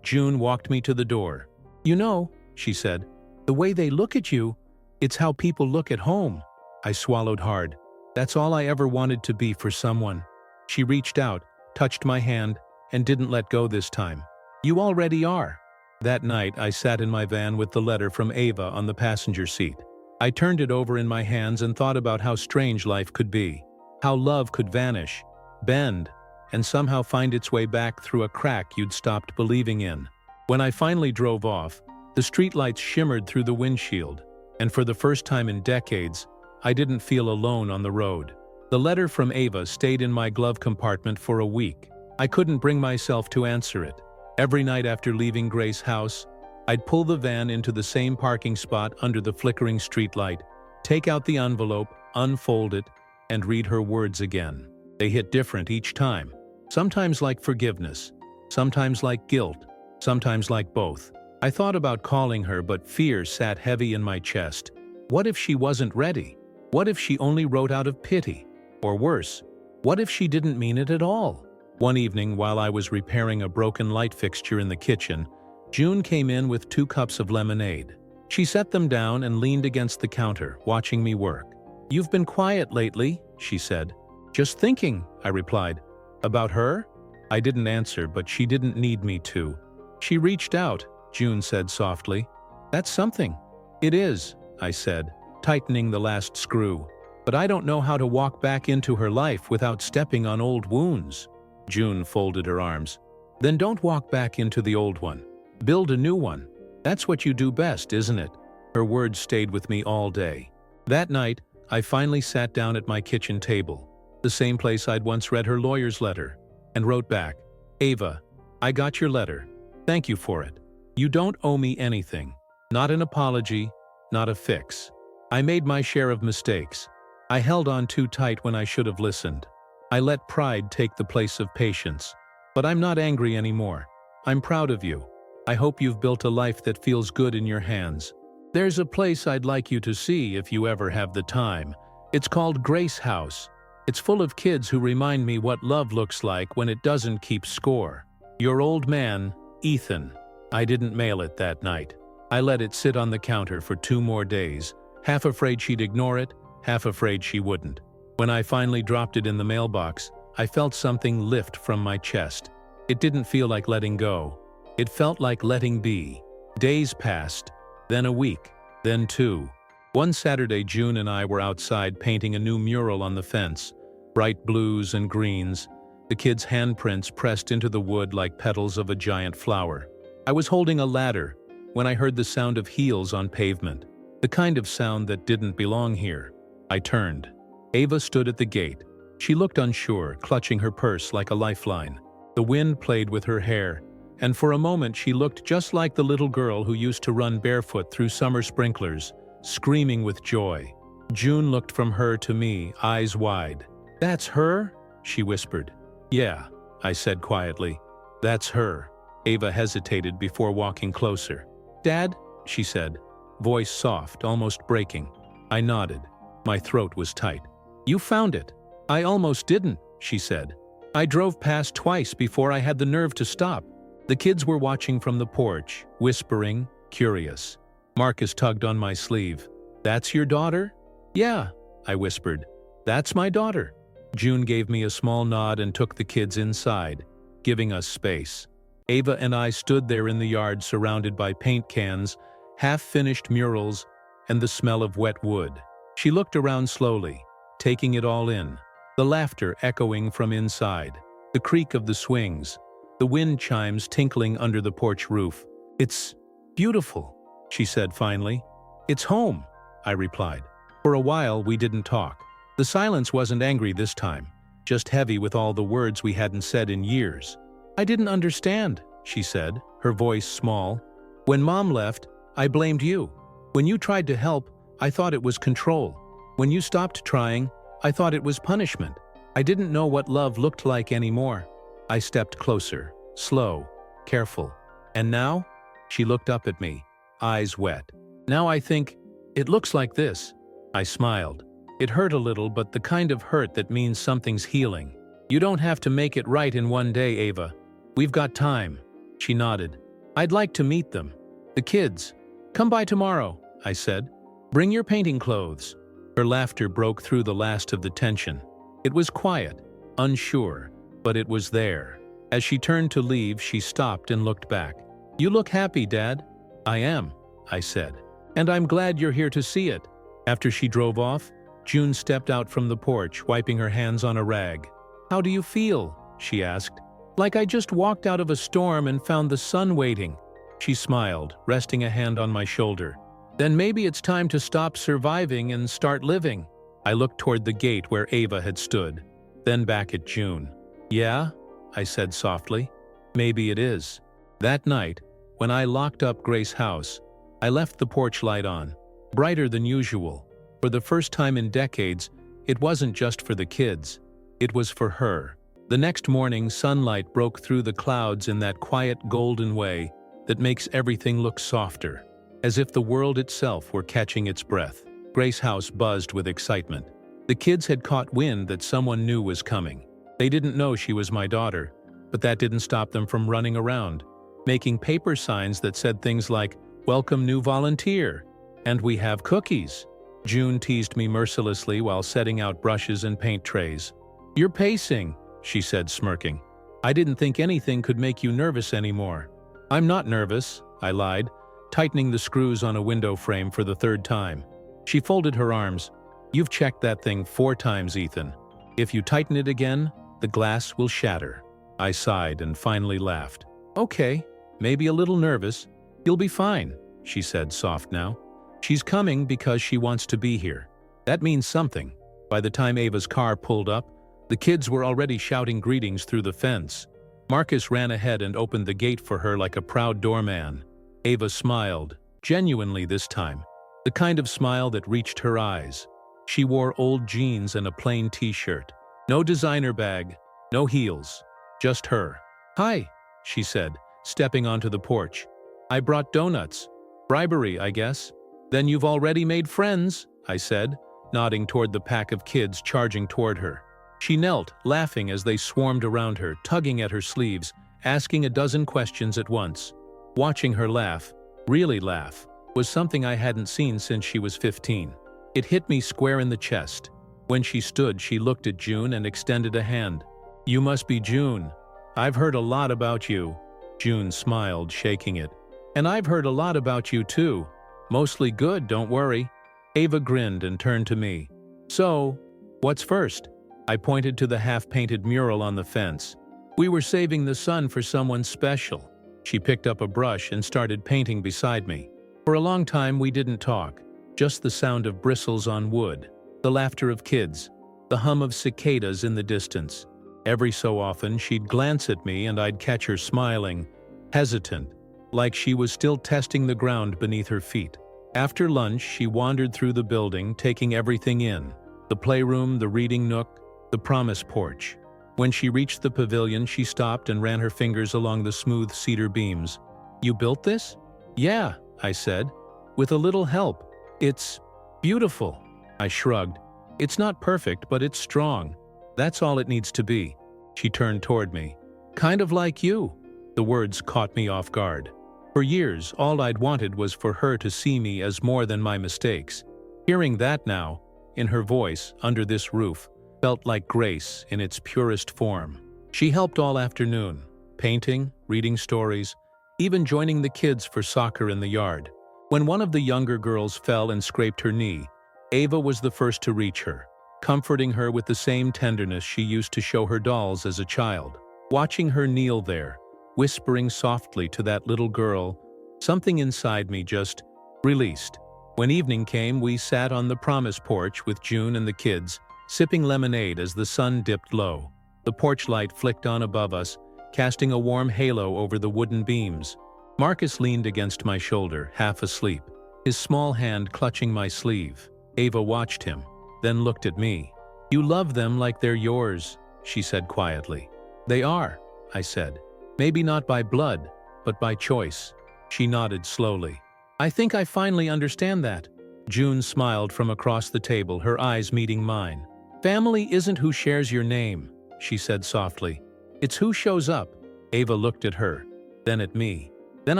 June walked me to the door. "You know," she said, "the way they look at you, it's how people look at home." I swallowed hard. That's all I ever wanted to be for someone. She reached out, touched my hand, and didn't let go this time. You already are. That night, I sat in my van with the letter from Ava on the passenger seat. I turned it over in my hands and thought about how strange life could be. How love could vanish, bend, and somehow find its way back through a crack you'd stopped believing in. When I finally drove off, the streetlights shimmered through the windshield, and for the first time in decades, I didn't feel alone on the road. The letter from Ava stayed in my glove compartment for a week. I couldn't bring myself to answer it. Every night after leaving Grace's house, I'd pull the van into the same parking spot under the flickering streetlight, take out the envelope, unfold it, and read her words again. They hit different each time. Sometimes like forgiveness, sometimes like guilt, sometimes like both. I thought about calling her, but fear sat heavy in my chest. What if she wasn't ready? What if she only wrote out of pity? Or worse, what if she didn't mean it at all? One evening, while I was repairing a broken light fixture in the kitchen, June came in with 2 cups of lemonade. She set them down and leaned against the counter, watching me work. "You've been quiet lately," she said. "Just thinking," I replied. "About her?" I didn't answer, but she didn't need me to. "She reached out," June said softly. "That's something." "It is," I said, tightening the last screw. "But I don't know how to walk back into her life without stepping on old wounds." June folded her arms. "Then don't walk back into the old one. Build a new one. That's what you do best, isn't it?" Her words stayed with me all day. That night, I finally sat down at my kitchen table, the same place I'd once read her lawyer's letter, and wrote back, "Ava, I got your letter. Thank you for it. You don't owe me anything. Not an apology, not a fix. I made my share of mistakes. I held on too tight when I should have listened. I let pride take the place of patience. But I'm not angry anymore. I'm proud of you. I hope you've built a life that feels good in your hands. There's a place I'd like you to see if you ever have the time. It's called Grace House. It's full of kids who remind me what love looks like when it doesn't keep score. Your old man, Ethan." I didn't mail it that night. I let it sit on the counter for 2 more days, half afraid she'd ignore it, half afraid she wouldn't. When I finally dropped it in the mailbox, I felt something lift from my chest. It didn't feel like letting go. It felt like letting be. Days passed, then a week, then 2. One Saturday, June and I were outside painting a new mural on the fence. Bright blues and greens, the kids' handprints pressed into the wood like petals of a giant flower. I was holding a ladder when I heard the sound of heels on pavement, the kind of sound that didn't belong here. I turned. Ava stood at the gate. She looked unsure, clutching her purse like a lifeline. The wind played with her hair, and for a moment she looked just like the little girl who used to run barefoot through summer sprinklers, screaming with joy. June looked from her to me, eyes wide. "That's her?" she whispered. "Yeah," I said quietly. "That's her." Ava hesitated before walking closer. "Dad?" she said, voice soft, almost breaking. I nodded. My throat was tight. "You found it." "I almost didn't," she said. "I drove past twice before I had the nerve to stop." The kids were watching from the porch, whispering, curious. Marcus tugged on my sleeve. "That's your daughter?" "Yeah," I whispered. "That's my daughter." June gave me a small nod and took the kids inside, giving us space. Ava and I stood there in the yard surrounded by paint cans, half-finished murals, and the smell of wet wood. She looked around slowly, taking it all in, the laughter echoing from inside, the creak of the swings, the wind chimes tinkling under the porch roof. "It's beautiful," she said finally. "It's home," I replied. For a while we didn't talk. The silence wasn't angry this time, just heavy with all the words we hadn't said in years. "I didn't understand," she said, her voice small. "When Mom left, I blamed you. When you tried to help, I thought it was control. When you stopped trying, I thought it was punishment. I didn't know what love looked like anymore." I stepped closer, slow, careful. "And now?" She looked up at me, eyes wet. "Now I think, it looks like this." I smiled. It hurt a little, but the kind of hurt that means something's healing. "You don't have to make it right in one day, Ava. We've got time." She nodded. "I'd like to meet them. The kids. Come by tomorrow," I said. "Bring your painting clothes." Her laughter broke through the last of the tension. It was quiet, unsure, but it was there. As she turned to leave, she stopped and looked back. "You look happy, Dad." "I am," I said. "And I'm glad you're here to see it." After she drove off, June stepped out from the porch, wiping her hands on a rag. "How do you feel?" she asked. "Like I just walked out of a storm and found the sun waiting." She smiled, resting a hand on my shoulder. "Then maybe it's time to stop surviving and start living." I looked toward the gate where Ava had stood, then back at June. "Yeah?" I said softly. "Maybe it is." That night, when I locked up Grace's house, I left the porch light on, brighter than usual. For the first time in decades, it wasn't just for the kids. It was for her. The next morning, sunlight broke through the clouds in that quiet golden way that makes everything look softer, as if the world itself were catching its breath. Grace's house buzzed with excitement. The kids had caught wind that someone new was coming. They didn't know she was my daughter, but that didn't stop them from running around, making paper signs that said things like, "Welcome new volunteer," and "We have cookies." June teased me mercilessly while setting out brushes and paint trays. "You're pacing," she said, smirking. "I didn't think anything could make you nervous anymore." "I'm not nervous," I lied, tightening the screws on a window frame for the third time. She folded her arms. "You've checked that thing 4 times, Ethan. If you tighten it again, the glass will shatter." I sighed and finally laughed. "Okay, maybe a little nervous. You'll be fine," she said, soft now. "She's coming because she wants to be here. That means something." By the time Ava's car pulled up, the kids were already shouting greetings through the fence. Marcus ran ahead and opened the gate for her like a proud doorman. Ava smiled, genuinely this time, the kind of smile that reached her eyes. She wore old jeans and a plain t-shirt. No designer bag, no heels, just her. "Hi," she said, stepping onto the porch. "I brought donuts. Bribery, I guess." "Then you've already made friends," I said, nodding toward the pack of kids charging toward her. She knelt, laughing as they swarmed around her, tugging at her sleeves, asking a dozen questions at once. Watching her laugh, really laugh, was something I hadn't seen since she was 15. It hit me square in the chest. When she stood, she looked at June and extended a hand. "You must be June. I've heard a lot about you." June smiled, shaking it. "And I've heard a lot about you too. Mostly good, don't worry." Ava grinned and turned to me. "So, what's first?" I pointed to the half-painted mural on the fence. "We were saving the sun for someone special." She picked up a brush and started painting beside me. For a long time we didn't talk, just the sound of bristles on wood, the laughter of kids, the hum of cicadas in the distance. Every so often she'd glance at me and I'd catch her smiling, hesitant, like she was still testing the ground beneath her feet. After lunch, she wandered through the building, taking everything in: the playroom, the reading nook, the promise porch. When she reached the pavilion, she stopped and ran her fingers along the smooth cedar beams. "You built this?" "Yeah," I said, "with a little help. It's beautiful." I shrugged. "It's not perfect, but it's strong. That's all it needs to be." She turned toward me. "Kind of like you." The words caught me off guard. For years, all I'd wanted was for her to see me as more than my mistakes. Hearing that now, in her voice, under this roof, felt like grace in its purest form. She helped all afternoon, painting, reading stories, even joining the kids for soccer in the yard. When one of the younger girls fell and scraped her knee, Ava was the first to reach her, comforting her with the same tenderness she used to show her dolls as a child. Watching her kneel there, whispering softly to that little girl, something inside me just released. When evening came, we sat on the promise porch with June and the kids, sipping lemonade as the sun dipped low. The porch light flicked on above us, casting a warm halo over the wooden beams. Marcus leaned against my shoulder, half asleep, his small hand clutching my sleeve. Ava watched him, then looked at me. "You love them like they're yours," she said quietly. "They are," I said. "Maybe not by blood, but by choice." She nodded slowly. "I think I finally understand that." June smiled from across the table, her eyes meeting mine. "Family isn't who shares your name," she said softly. "It's who shows up." Ava looked at her, then at me. "Then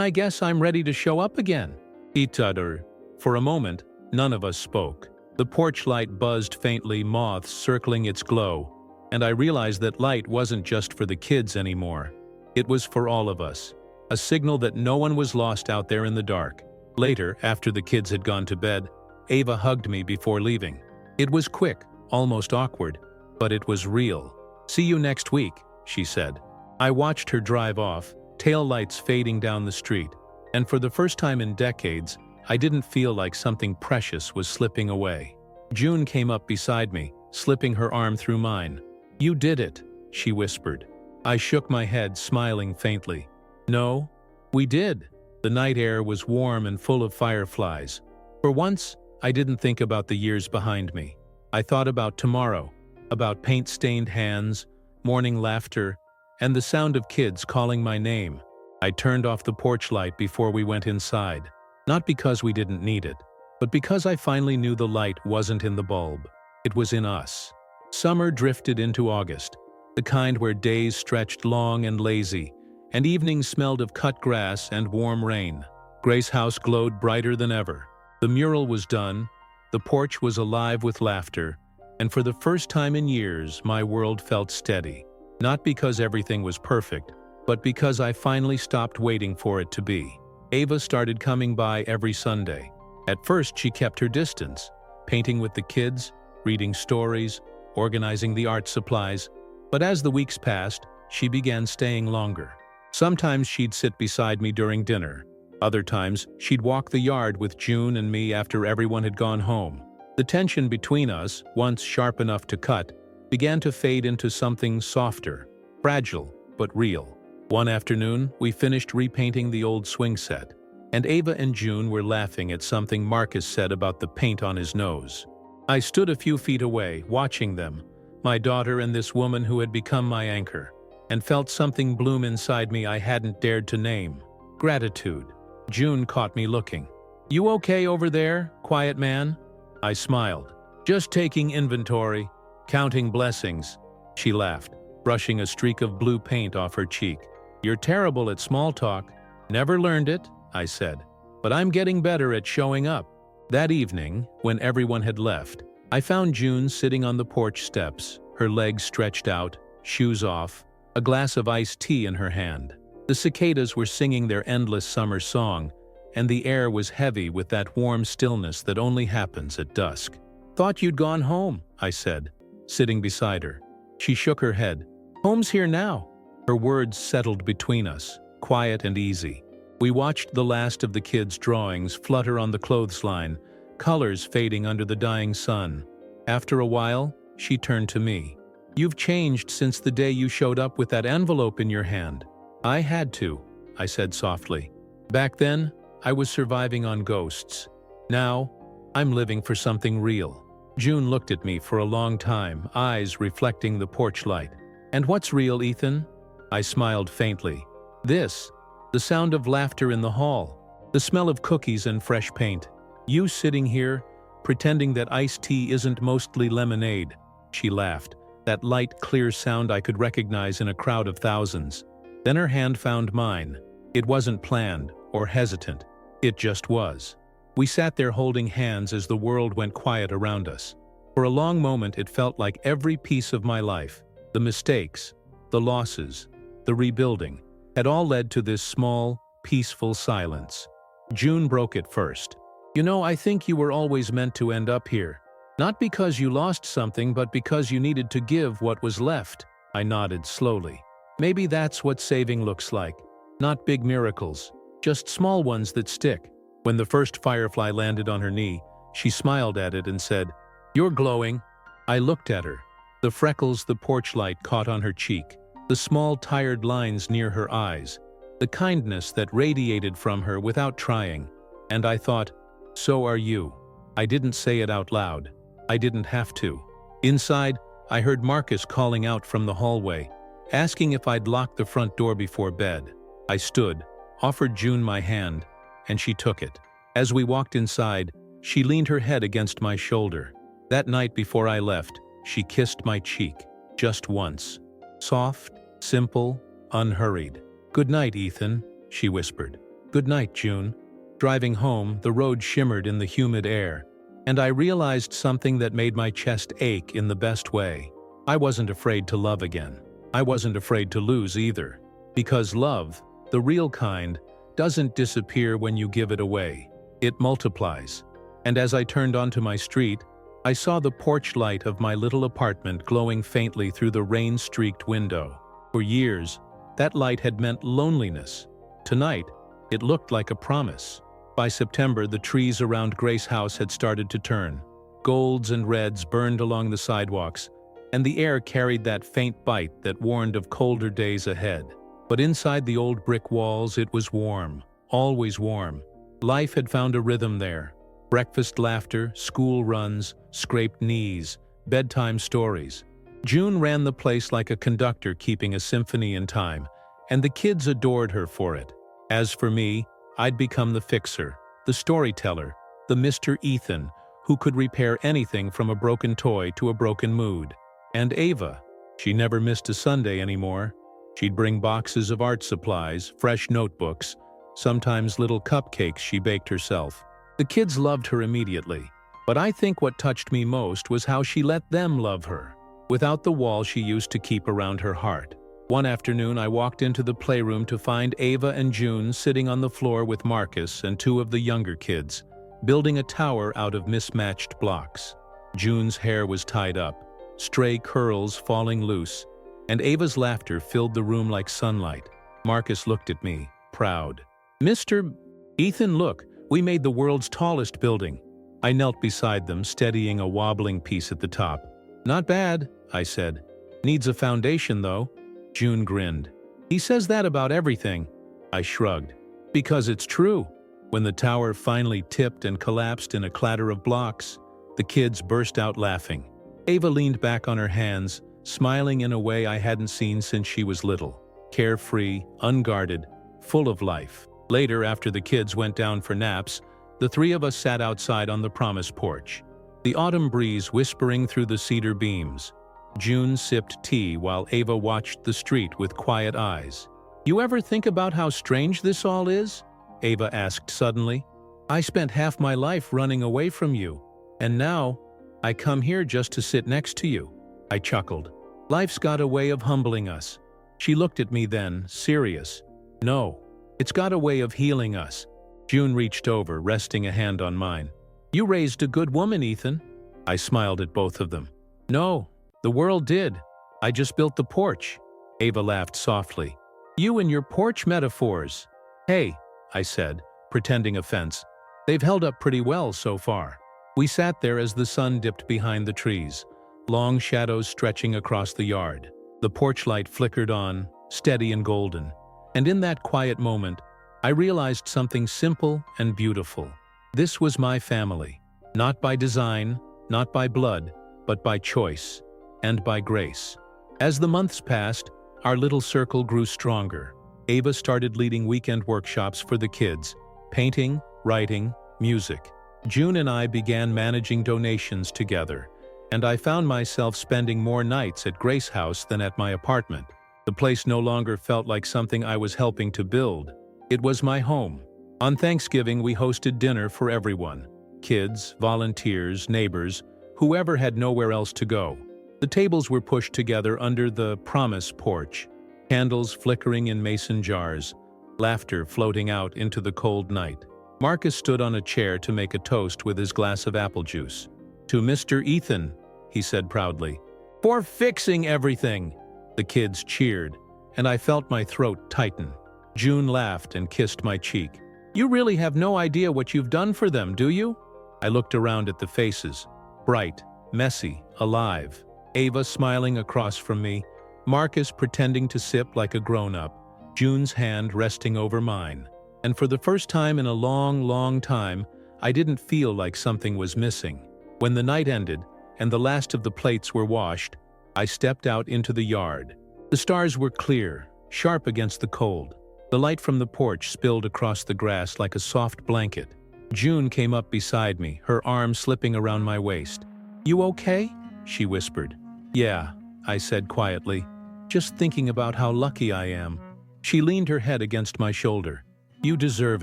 I guess I'm ready to show up again." Itador. For a moment, none of us spoke. The porch light buzzed faintly, moths circling its glow, and I realized that light wasn't just for the kids anymore. It was for all of us, a signal that no one was lost out there in the dark. Later, after the kids had gone to bed, Ava hugged me before leaving. It was quick, almost awkward, but it was real. "See you next week," she said. I watched her drive off, tail lights fading down the street, and for the first time in decades, I didn't feel like something precious was slipping away. June came up beside me, slipping her arm through mine. "You did it," she whispered. I shook my head, smiling faintly. "No, we did." The night air was warm and full of fireflies. For once, I didn't think about the years behind me. I thought about tomorrow, about paint-stained hands, morning laughter, and the sound of kids calling my name. I turned off the porch light before we went inside. Not because we didn't need it, but because I finally knew the light wasn't in the bulb. It was in us. Summer drifted into August, the kind where days stretched long and lazy, and evenings smelled of cut grass and warm rain. Grace House glowed brighter than ever. The mural was done, the porch was alive with laughter, and for the first time in years, my world felt steady. Not because everything was perfect, but because I finally stopped waiting for it to be. Ava started coming by every Sunday. At first, she kept her distance, painting with the kids, reading stories, organizing the art supplies. But as the weeks passed, she began staying longer. Sometimes she'd sit beside me during dinner. Other times, she'd walk the yard with June and me after everyone had gone home. The tension between us, once sharp enough to cut, began to fade into something softer, fragile, but real. One afternoon, we finished repainting the old swing set, and Ava and June were laughing at something Marcus said about the paint on his nose. I stood a few feet away, watching them, my daughter and this woman who had become my anchor, and felt something bloom inside me I hadn't dared to name. Gratitude. June caught me looking. "You okay over there, quiet man?" I smiled. "Just taking inventory, counting blessings." She laughed, brushing a streak of blue paint off her cheek. "You're terrible at small talk." "Never learned it," I said. "But I'm getting better at showing up." That evening, when everyone had left, I found June sitting on the porch steps, her legs stretched out, shoes off, a glass of iced tea in her hand. The cicadas were singing their endless summer song, and the air was heavy with that warm stillness that only happens at dusk. "Thought you'd gone home," I said, sitting beside her. She shook her head. "Home's here now." Her words settled between us, quiet and easy. We watched the last of the kids' drawings flutter on the clothesline, colors fading under the dying sun. After a while, she turned to me. "You've changed since the day you showed up with that envelope in your hand." "I had to," I said softly. "Back then, I was surviving on ghosts. Now, I'm living for something real." June looked at me for a long time, eyes reflecting the porch light. "And what's real, Ethan?" I smiled faintly. "This. The sound of laughter in the hall. The smell of cookies and fresh paint. You sitting here, pretending that iced tea isn't mostly lemonade." She laughed, that light, clear sound I could recognize in a crowd of thousands. Then her hand found mine. It wasn't planned or hesitant. It just was. We sat there holding hands as the world went quiet around us. For a long moment it felt like every piece of my life, the mistakes, the losses, the rebuilding, had all led to this small, peaceful silence. June broke it first. "You know, I think you were always meant to end up here. Not because you lost something, but because you needed to give what was left." I nodded slowly. "Maybe that's what saving looks like. Not big miracles, just small ones that stick." When the first firefly landed on her knee, she smiled at it and said, "You're glowing." I looked at her. The freckles the porch light caught on her cheek, the small tired lines near her eyes, the kindness that radiated from her without trying. And I thought, so are you. I didn't say it out loud. I didn't have to. Inside, I heard Marcus calling out from the hallway, asking if I'd locked the front door before bed. I stood, offered June my hand, and she took it. As we walked inside, she leaned her head against my shoulder. That night before I left, she kissed my cheek, just once. Soft, simple, unhurried. "Good night, Ethan," she whispered. "Good night, June." Driving home, the road shimmered in the humid air. And I realized something that made my chest ache in the best way. I wasn't afraid to love again. I wasn't afraid to lose either. Because love, the real kind, doesn't disappear when you give it away. It multiplies. And as I turned onto my street, I saw the porch light of my little apartment glowing faintly through the rain-streaked window. For years, that light had meant loneliness. Tonight, it looked like a promise. By September, the trees around Grace House had started to turn. Golds and reds burned along the sidewalks, and the air carried that faint bite that warned of colder days ahead. But inside the old brick walls, it was warm, always warm. Life had found a rhythm there. Breakfast laughter, school runs, scraped knees, bedtime stories. June ran the place like a conductor keeping a symphony in time, and the kids adored her for it. As for me, I'd become the fixer, the storyteller, the Mr. Ethan, who could repair anything from a broken toy to a broken mood. And Ava, she never missed a Sunday anymore. She'd bring boxes of art supplies, fresh notebooks, sometimes little cupcakes she baked herself. The kids loved her immediately, but I think what touched me most was how she let them love her, without the wall she used to keep around her heart. One afternoon, I walked into the playroom to find Ava and June sitting on the floor with Marcus and two of the younger kids, building a tower out of mismatched blocks. June's hair was tied up, stray curls falling loose, and Ava's laughter filled the room like sunlight. Marcus looked at me, proud. "Mr. Ethan, look, we made the world's tallest building." I knelt beside them, steadying a wobbling piece at the top. "Not bad," I said. "Needs a foundation, though." June grinned. "He says that about everything." I shrugged. "Because it's true." When the tower finally tipped and collapsed in a clatter of blocks, the kids burst out laughing. Ava leaned back on her hands, smiling in a way I hadn't seen since she was little. Carefree, unguarded, full of life. Later, after the kids went down for naps, the three of us sat outside on the Promise porch, the autumn breeze whispering through the cedar beams. June sipped tea while Ava watched the street with quiet eyes. "You ever think about how strange this all is?" Ava asked suddenly. "I spent half my life running away from you, and now I come here just to sit next to you." I chuckled. "Life's got a way of humbling us." She looked at me then, serious. "No, it's got a way of healing us." June reached over, resting a hand on mine. "You raised a good woman, Ethan." I smiled at both of them. "No, the world did. I just built the porch." Ava laughed softly. "You and your porch metaphors." "Hey," I said, pretending offense. "They've held up pretty well so far." We sat there as the sun dipped behind the trees, long shadows stretching across the yard. The porch light flickered on, steady and golden. And in that quiet moment, I realized something simple and beautiful. This was my family, not by design, not by blood, but by choice and by grace. As the months passed, our little circle grew stronger. Ava started leading weekend workshops for the kids, painting, writing, music. June and I began managing donations together, and I found myself spending more nights at Grace House than at my apartment. The place no longer felt like something I was helping to build. It was my home. On Thanksgiving, we hosted dinner for everyone. Kids, volunteers, neighbors, whoever had nowhere else to go. The tables were pushed together under the Promise porch, candles flickering in mason jars, laughter floating out into the cold night. Marcus stood on a chair to make a toast with his glass of apple juice. "To Mr. Ethan," he said proudly. "For fixing everything!" The kids cheered, and I felt my throat tighten. June laughed and kissed my cheek. "You really have no idea what you've done for them, do you?" I looked around at the faces. Bright, messy, alive. Ava smiling across from me, Marcus pretending to sip like a grown-up, June's hand resting over mine. And for the first time in a long, long time, I didn't feel like something was missing. When the night ended, and the last of the plates were washed, I stepped out into the yard. The stars were clear, sharp against the cold. The light from the porch spilled across the grass like a soft blanket. June came up beside me, her arm slipping around my waist. "You okay?" she whispered. "Yeah," I said quietly, "just thinking about how lucky I am." She leaned her head against my shoulder. "You deserve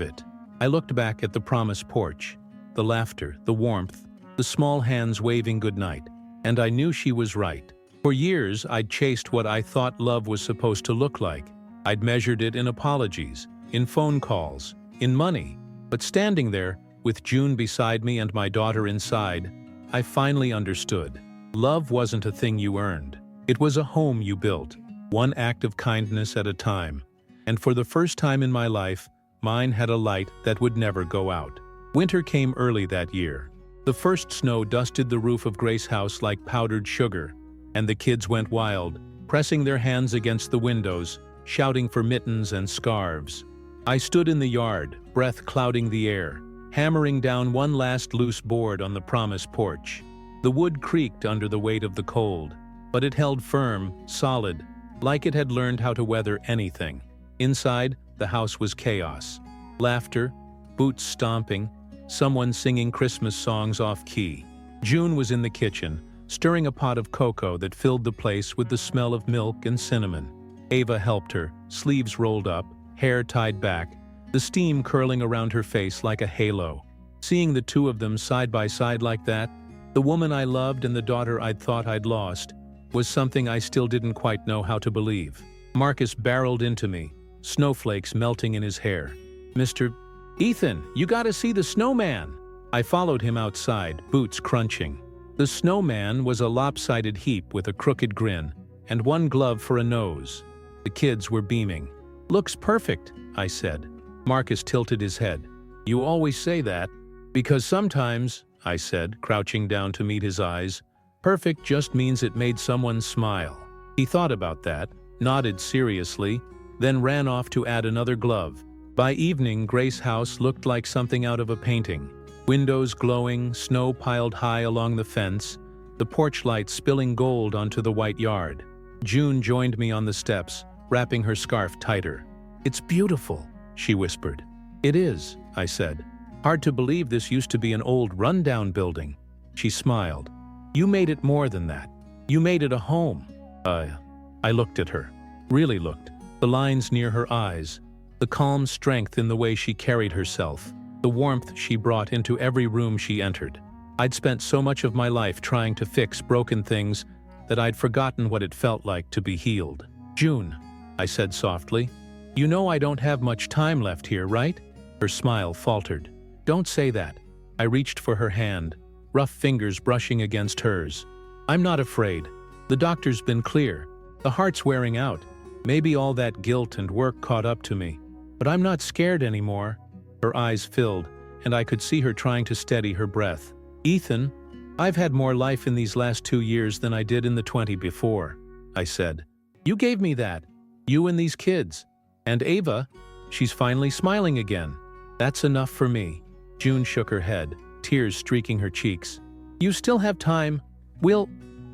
it." I looked back at the Promise porch. The laughter, the warmth, the the small hands waving goodnight, and I knew she was right. For years, I'd chased what I thought love was supposed to look like. I'd measured it in apologies, in phone calls, in money. But standing there, with June beside me and my daughter inside, I finally understood. Love wasn't a thing you earned. It was a home you built, one act of kindness at a time. And for the first time in my life, mine had a light that would never go out. Winter came early that year. The first snow dusted the roof of Grace House like powdered sugar, and the kids went wild, pressing their hands against the windows, shouting for mittens and scarves. I stood in the yard, breath clouding the air, hammering down one last loose board on the promise porch. The wood creaked under the weight of the cold, but it held firm, solid, like it had learned how to weather anything. Inside, the house was chaos. Laughter, boots stomping, someone singing Christmas songs off-key. June was in the kitchen, stirring a pot of cocoa that filled the place with the smell of milk and cinnamon. Ava helped her, sleeves rolled up, hair tied back, the steam curling around her face like a halo. Seeing the two of them side by side like that, the woman I loved and the daughter I'd thought I'd lost, was something I still didn't quite know how to believe. Marcus barreled into me, snowflakes melting in his hair. "Mr. Ethan, you gotta see the snowman!" I followed him outside, boots crunching. The snowman was a lopsided heap with a crooked grin, and one glove for a nose. The kids were beaming. "Looks perfect," I said. Marcus tilted his head. "You always say that." "Because sometimes," I said, crouching down to meet his eyes, "perfect just means it made someone smile." He thought about that, nodded seriously, then ran off to add another glove. By evening, Grace House looked like something out of a painting. Windows glowing, snow piled high along the fence, the porch light spilling gold onto the white yard. June joined me on the steps, wrapping her scarf tighter. "It's beautiful," she whispered. "It is," I said. "Hard to believe this used to be an old rundown building." She smiled. "You made it more than that. You made it a home." I looked at her. Really looked. The lines near her eyes, the calm strength in the way she carried herself, the warmth she brought into every room she entered. I'd spent so much of my life trying to fix broken things that I'd forgotten what it felt like to be healed. "June," I said softly, "you know I don't have much time left here, right?" Her smile faltered. "Don't say that." I reached for her hand, rough fingers brushing against hers. "I'm not afraid. The doctor's been clear. The heart's wearing out. Maybe all that guilt and work caught up to me. But I'm not scared anymore." Her eyes filled, and I could see her trying to steady her breath. "Ethan, I've had more life in these last 2 years than I did in the 20 before," I said. "You gave me that. You and these kids. And Ava, she's finally smiling again. That's enough for me." June shook her head, tears streaking her cheeks. "You still have time.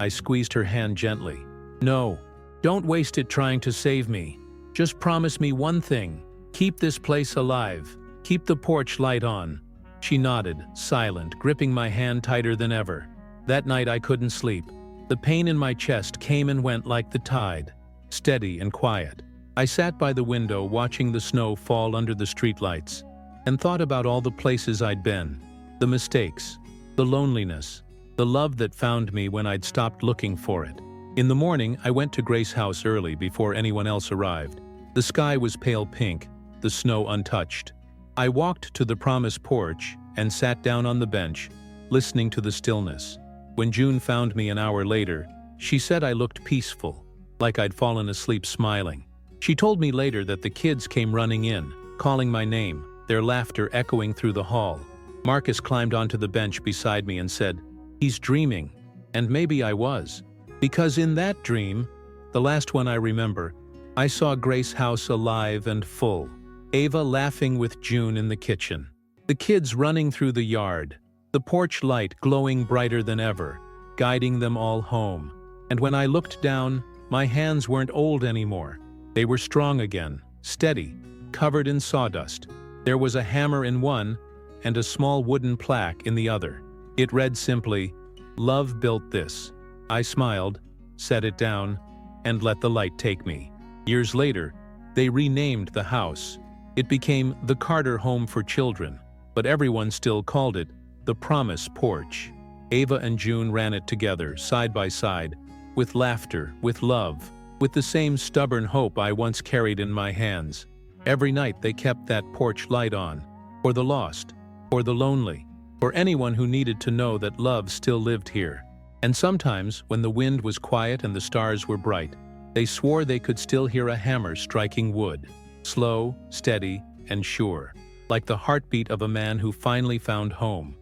I squeezed her hand gently. "No, don't waste it trying to save me. Just promise me one thing. Keep this place alive. Keep the porch light on." She nodded, silent, gripping my hand tighter than ever. That night I couldn't sleep. The pain in my chest came and went like the tide, steady and quiet. I sat by the window watching the snow fall under the streetlights, and thought about all the places I'd been, the mistakes, the loneliness, the love that found me when I'd stopped looking for it. In the morning, I went to Grace House early before anyone else arrived. The sky was pale pink, the snow untouched. I walked to the promise porch and sat down on the bench, listening to the stillness. When June found me an hour later, she said I looked peaceful, like I'd fallen asleep smiling. She told me later that the kids came running in, calling my name, their laughter echoing through the hall. Marcus climbed onto the bench beside me and said, "He's dreaming." And maybe I was. Because in that dream, the last one I remember, I saw Grace House alive and full. Ava laughing with June in the kitchen. The kids running through the yard. The porch light glowing brighter than ever, guiding them all home. And when I looked down, my hands weren't old anymore. They were strong again, steady, covered in sawdust. There was a hammer in one and a small wooden plaque in the other. It read simply, "Love built this." I smiled, set it down, and let the light take me. Years later, they renamed the house. It became the Carter Home for Children, but everyone still called it the Promise Porch. Ava and June ran it together, side by side, with laughter, with love, with the same stubborn hope I once carried in my hands. Every night they kept that porch light on, for the lost, for the lonely, for anyone who needed to know that love still lived here. And sometimes, when the wind was quiet and the stars were bright, they swore they could still hear a hammer striking wood, slow, steady, and sure, like the heartbeat of a man who finally found home.